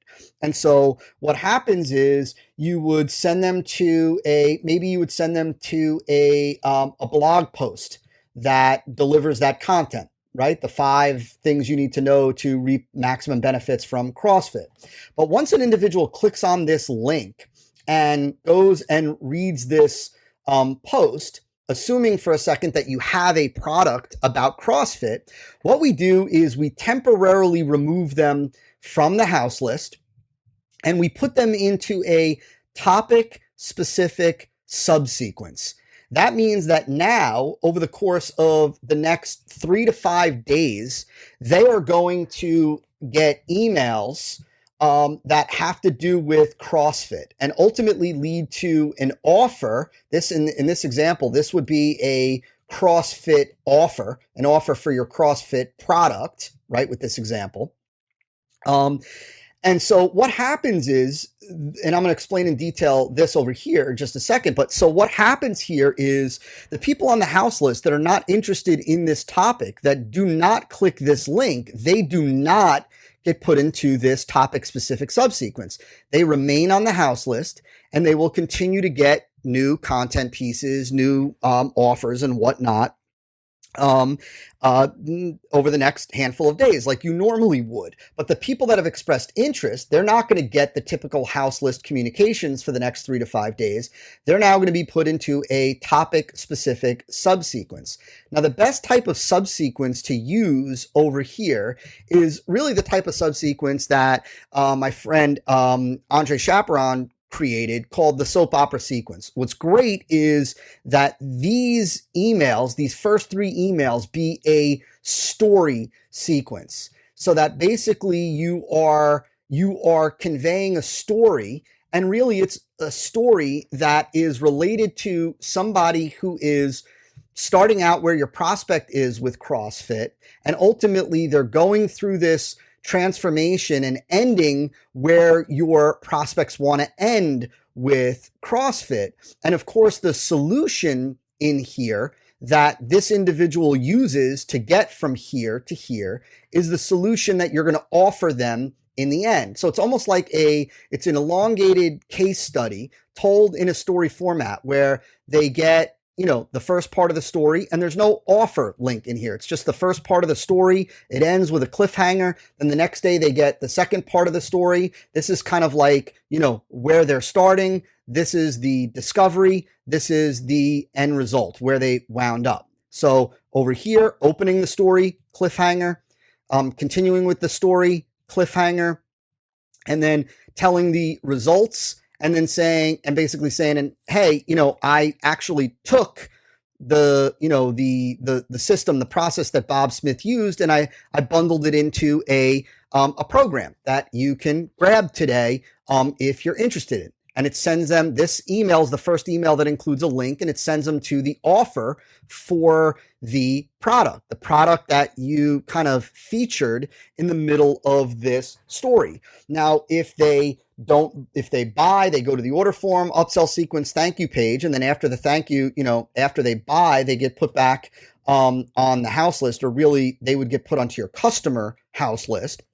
And so what happens is you would send them to a blog post that delivers that content, right? The 5 things you need to know to reap maximum benefits from CrossFit. But once an individual clicks on this link and goes and reads this post, assuming for a second that you have a product about CrossFit, what we do is we temporarily remove them from the house list and we put them into a topic specific subsequence. That means that now, over the course of the next 3 to 5 days, they are going to get emails that have to do with CrossFit and ultimately lead to an offer. This in this example, this would be a CrossFit offer, an offer for your CrossFit product, right? With this example. And so what happens is, and I'm going to explain in detail this over here in just a second, but so what happens here is the people on the house list that are not interested in this topic, that do not click this link, they do not get put into this topic specific subsequence. They remain on the house list and they will continue to get new content pieces, new offers and whatnot over the next handful of days like you normally would. But the people that have expressed interest, they're not going to get the typical house list communications for the next 3 to 5 days. They're now going to be put into a topic specific subsequence. Now, the best type of subsequence to use over here is really the type of subsequence that my friend Andre Chaperon created, called the soap opera sequence. What's great is that these emails, these first 3 emails, be a story sequence, so that basically you are conveying a story, and really it's a story that is related to somebody who is starting out where your prospect is with CrossFit, and ultimately they're going through this transformation and ending where your prospects want to end with CrossFit. And of course, the solution in here that this individual uses to get from here to here is the solution that you're going to offer them in the end. So it's almost like it's an elongated case study told in a story format where they get, the first part of the story, and there's no offer link in here. It's just the first part of the story. It ends with a cliffhanger. Then the next day they get the second part of the story. This is kind of like, where they're starting. This is the discovery. This is the end result, where they wound up. So over here, opening the story, cliffhanger, continuing with the story, cliffhanger, and then telling the results, and then basically saying, and hey, I actually took the system, the process that Bob Smith used, and I bundled it into a program that you can grab today if you're interested in. And it sends them, this email is the first email that includes a link, and it sends them to the offer for the product that you kind of featured in the middle of this story. Now, if they buy, they go to the order form, upsell sequence, thank you page. And then after the thank you, after they buy, they get put back on the house list, or really they would get put onto your customer house list.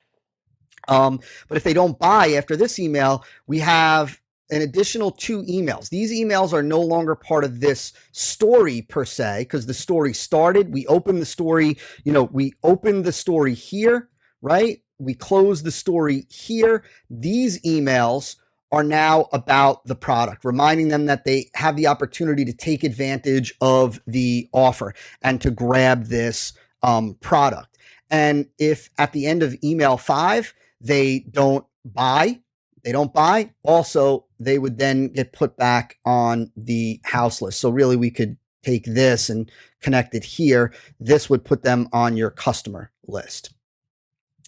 But if they don't buy after this email, we have an additional 2 emails. These emails are no longer part of this story per se, because the story started. We opened the story, we opened the story here, right? We closed the story here. These emails are now about the product, reminding them that they have the opportunity to take advantage of the offer and to grab this product. And if at the end of email 5, they don't buy, also they would then get put back on the house list. So really we could take this and connect it here. This would put them on your customer list.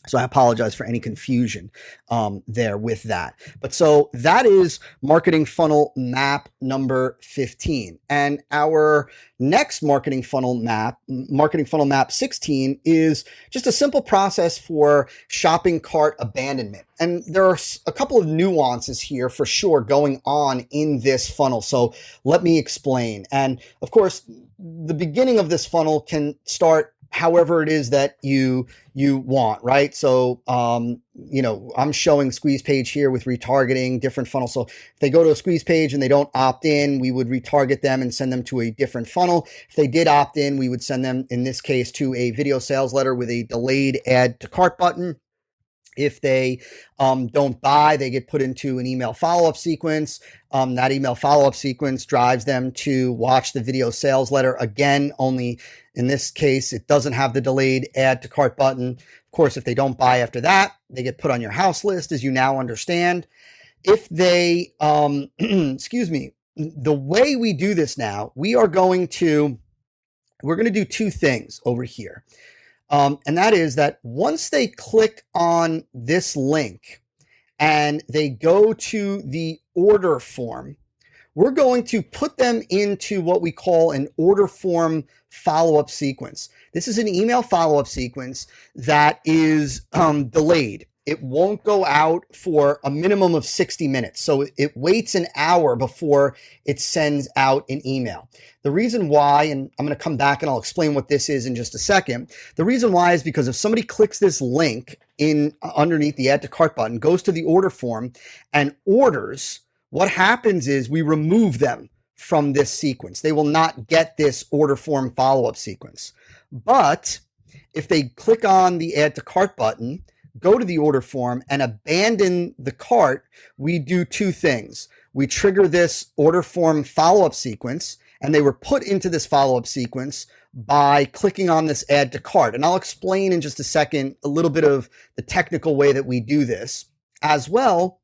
So I apologize for any confusion there with that. But so that is marketing funnel map number 15. And our next marketing funnel map 16, is just a simple process for shopping cart abandonment. And there are a couple of nuances here for sure going on in this funnel. So let me explain. And of course, the beginning of this funnel can start however it is that you want, right? So, I'm showing squeeze page here with retargeting, different funnels. So if they go to a squeeze page and they don't opt in, we would retarget them and send them to a different funnel. If they did opt in, we would send them, in this case, to a video sales letter with a delayed add to cart button. If they don't buy, they get put into an email follow-up sequence. That email follow-up sequence drives them to watch the video sales letter again, only in this case, it doesn't have the delayed add to cart button. Of course, if they don't buy after that, they get put on your house list, as you now understand. If they, the way we do this now, we're going to do 2 things over here. And that is that once they click on this link and they go to the order form, we're going to put them into what we call an order form follow-up sequence. This is an email follow-up sequence that is delayed. It won't go out for a minimum of 60 minutes. So it waits an hour before it sends out an email. The reason why, and I'm going to come back and I'll explain what this is in just a second. The reason why is because if somebody clicks this link in underneath the add to cart button, goes to the order form and orders, what happens is we remove them from this sequence. They will not get this order form follow-up sequence. But if they click on the add to cart button, go to the order form and abandon the cart, we do 2 things. We trigger this order form follow-up sequence, and they were put into this follow-up sequence by clicking on this add to cart. And I'll explain in just a second a little bit of the technical way that we do this. As well,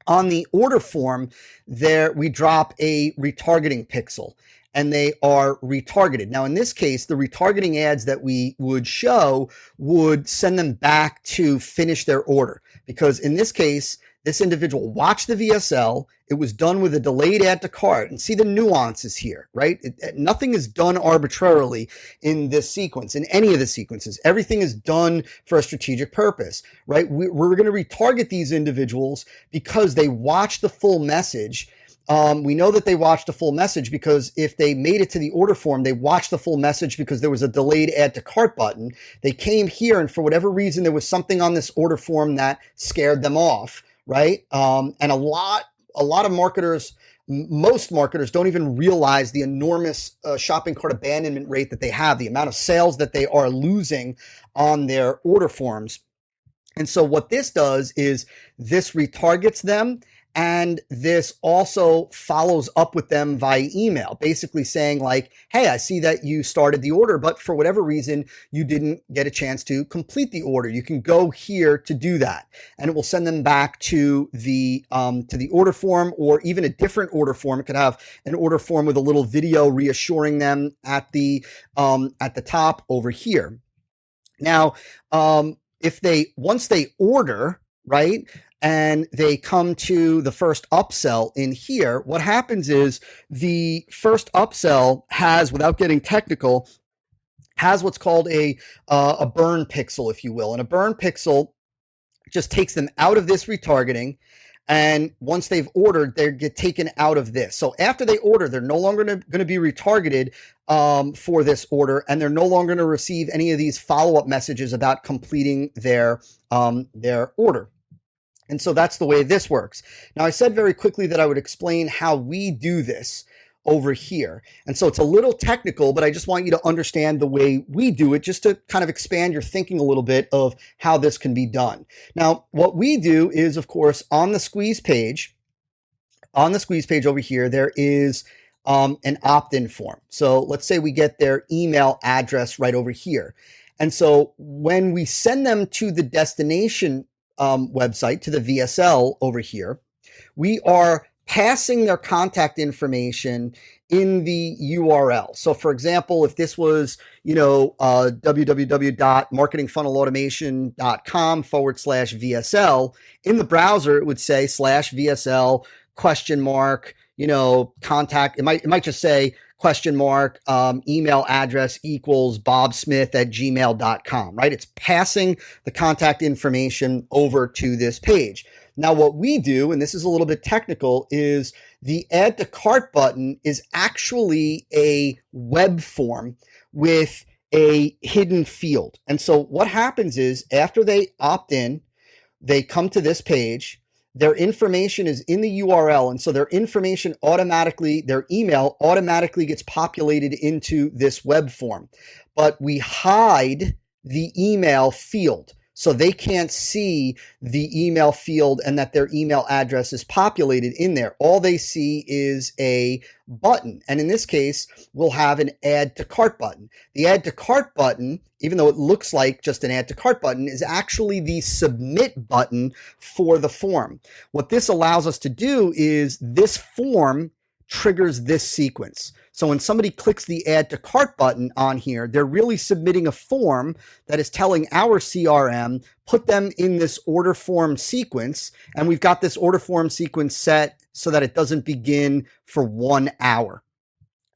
on the order form, there we drop a retargeting pixel, and they are retargeted. Now, in this case, the retargeting ads that we would show would send them back to finish their order, because in this case, this individual watched the VSL, It was done with a delayed add to cart. And see the nuances here, right? Nothing is done arbitrarily in this sequence, in any of the sequences. Everything is done for a strategic purpose, right? We're going to retarget these individuals because they watched the full message. We know that they watched the full message because if they made it to the order form, they watched the full message because there was a delayed add to cart button. They came here and for whatever reason, there was something on this order form that scared them off, right? And a lot of marketers, most marketers don't even realize the enormous shopping cart abandonment rate that they have, the amount of sales that they are losing on their order forms. And so what this does is this retargets them. And this also follows up with them via email, basically saying like, hey, I see that you started the order, but for whatever reason, you didn't get a chance to complete the order. You can go here to do that. And it will send them back to the order form or even a different order form. It could have an order form with a little video reassuring them at the top over here. Now, once they order, right, and they come to the first upsell in here, what happens is the first upsell has, without getting technical, has what's called a burn pixel, if you will. And a burn pixel just takes them out of this retargeting. And once they've ordered, they get taken out of this. So after they order, they're no longer going to be retargeted for this order, and they're no longer going to receive any of these follow-up messages about completing their order. And so that's the way this works. Now, I said very quickly that I would explain how we do this over here. And so it's a little technical, but I just want you to understand the way we do it, just to kind of expand your thinking a little bit of how this can be done. Now, what we do is, of course, on the squeeze page over here, there is an opt-in form. So let's say we get their email address right over here. And so when we send them to the destination website, to the VSL over here, we are passing their contact information in the URL. So for example, if this was, www.marketingfunnelautomation.com/VSL, in the browser, it would say /VSL ? Contact. It might just say ? Email address equals bobsmith@gmail.com, right? It's passing the contact information over to this page. Now, what we do, and this is a little bit technical, is the add to cart button is actually a web form with a hidden field. And so what happens is after they opt in, they come to this page. Their information is in the URL, and so their information their email automatically gets populated into this web form. But we hide the email field, so they can't see the email field and that their email address is populated in there. All they see is a button, and in this case, we'll have an add to cart button. The add to cart button, even though it looks like just an add to cart button, is actually the submit button for the form. What this allows us to do is this form triggers this sequence. So when somebody clicks the add to cart button on here, they're really submitting a form that is telling our CRM, put them in this order form sequence. And we've got this order form sequence set so that it doesn't begin for 1 hour.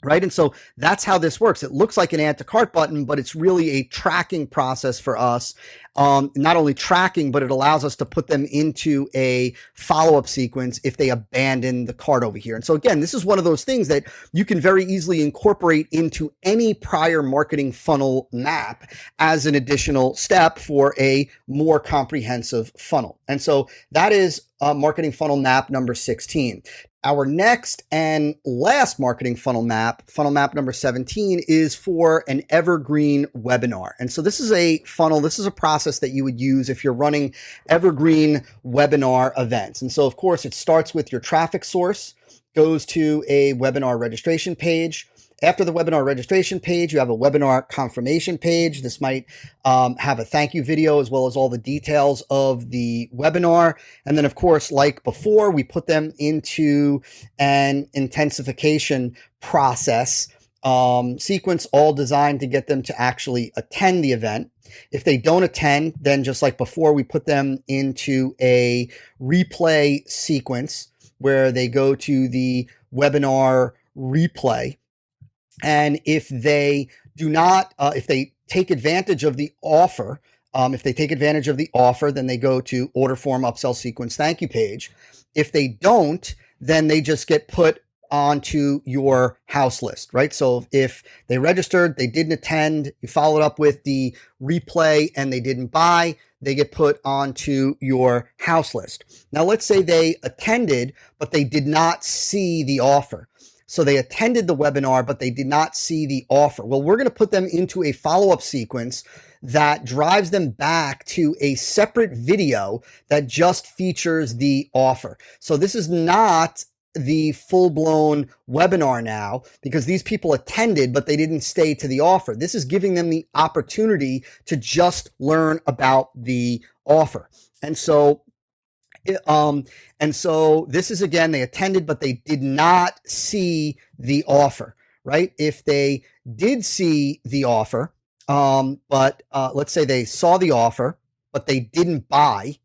Right? And so that's how this works. It looks like an add to cart button, but it's really a tracking process for us. Not only tracking, but it allows us to put them into a follow-up sequence if they abandon the cart over here. And so again, this is one of those things that you can very easily incorporate into any prior marketing funnel map as an additional step for a more comprehensive funnel. And so that is marketing funnel map number 16. Our next and last marketing funnel map number 17, is for an evergreen webinar. And so this is a funnel, this is a process that you would use if you're running evergreen webinar events. And so of course it starts with your traffic source, goes to a webinar registration page. After the webinar registration page, you have a webinar confirmation page. This might have a thank you video as well as all the details of the webinar. And then, of course, like before, we put them into an intensification process sequence, all designed to get them to actually attend the event. If they don't attend, then just like before, we put them into a replay sequence where they go to the webinar replay. And if they do not, if they take advantage of the offer, then they go to order form, upsell sequence, thank you page. If they don't, then they just get put onto your house list, right? So if they registered, they didn't attend, you followed up with the replay and they didn't buy, they get put onto your house list. Now, let's say they attended, but they did not see the offer. So they attended the webinar, but they did not see the offer. Well, we're going to put them into a follow-up sequence that drives them back to a separate video that just features the offer. So this is not the full-blown webinar now, because these people attended, but they didn't stay to the offer. This is giving them the opportunity to just learn about the offer. And so this is, again, they attended, but they did not see the offer, right? If they did see the offer, but let's say they saw the offer, but they didn't buy.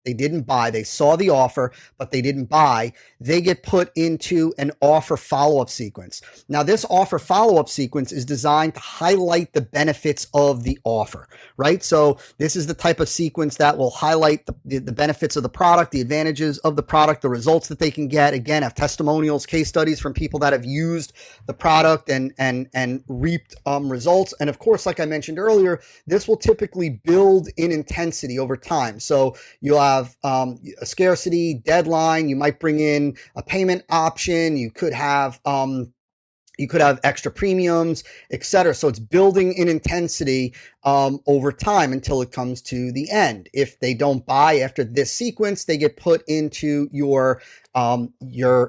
They saw the offer, but they didn't buy. They get put into an offer follow-up sequence. Now, this offer follow-up sequence is designed to highlight the benefits of the offer, right? So this is the type of sequence that will highlight the benefits of the product, the advantages of the product, the results that they can get. Again, have testimonials, case studies from people that have used the product and reaped results. And of course, like I mentioned earlier, this will typically build in intensity over time. So you'll have a scarcity deadline. You might bring in a payment option. You could have extra premiums, etc. So it's building in intensity over time until it comes to the end. If they don't buy after this sequence, they get put into your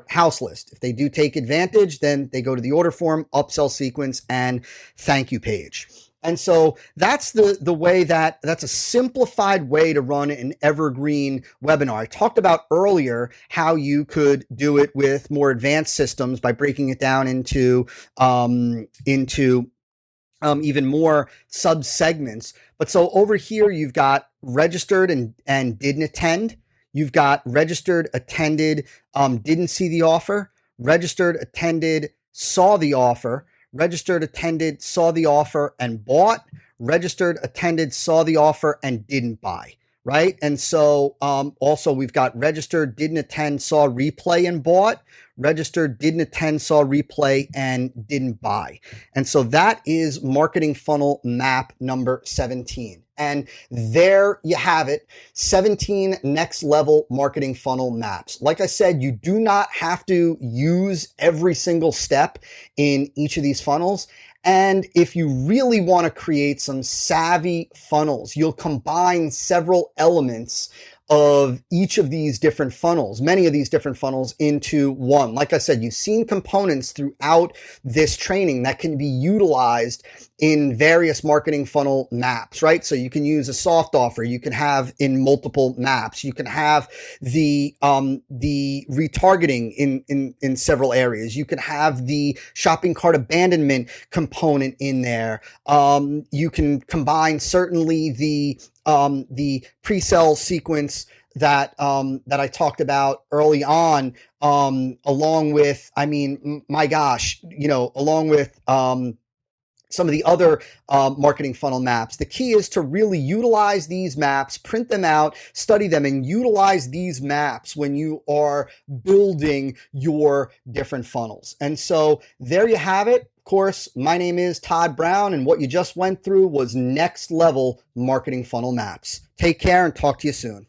house list. If they do take advantage, then they go to the order form, upsell sequence, and thank you page. And so that's the way that's a simplified way to run an evergreen webinar. I talked about earlier how you could do it with more advanced systems by breaking it down into even more sub-segments. But so over here, you've got registered and didn't attend. You've got registered, attended, didn't see the offer, registered, attended, saw the offer, registered, attended, saw the offer and bought, registered, attended, saw the offer and didn't buy, right? And so also we've got registered, didn't attend, saw replay and bought, registered, didn't attend, saw replay and didn't buy. And so that is marketing funnel map number 17. And there you have it, 17 next level marketing funnel maps. Like I said, you do not have to use every single step in each of these funnels. And if you really want to create some savvy funnels, you'll combine several elements of each of these different funnels, many of these different funnels into one. Like I said, you've seen components throughout this training that can be utilized in various marketing funnel maps, right? So you can use a soft offer, you can have in multiple maps, you can have the retargeting in several areas, you can have the shopping cart abandonment component in there. You can combine certainly the pre-sale sequence that I talked about early on, along with, along with some of the other marketing funnel maps. The key is to really utilize these maps, print them out, study them, and utilize these maps when you are building your different funnels. And so there you have it. Of course, my name is Todd Brown, and what you just went through was next level marketing funnel maps. Take care and talk to you soon.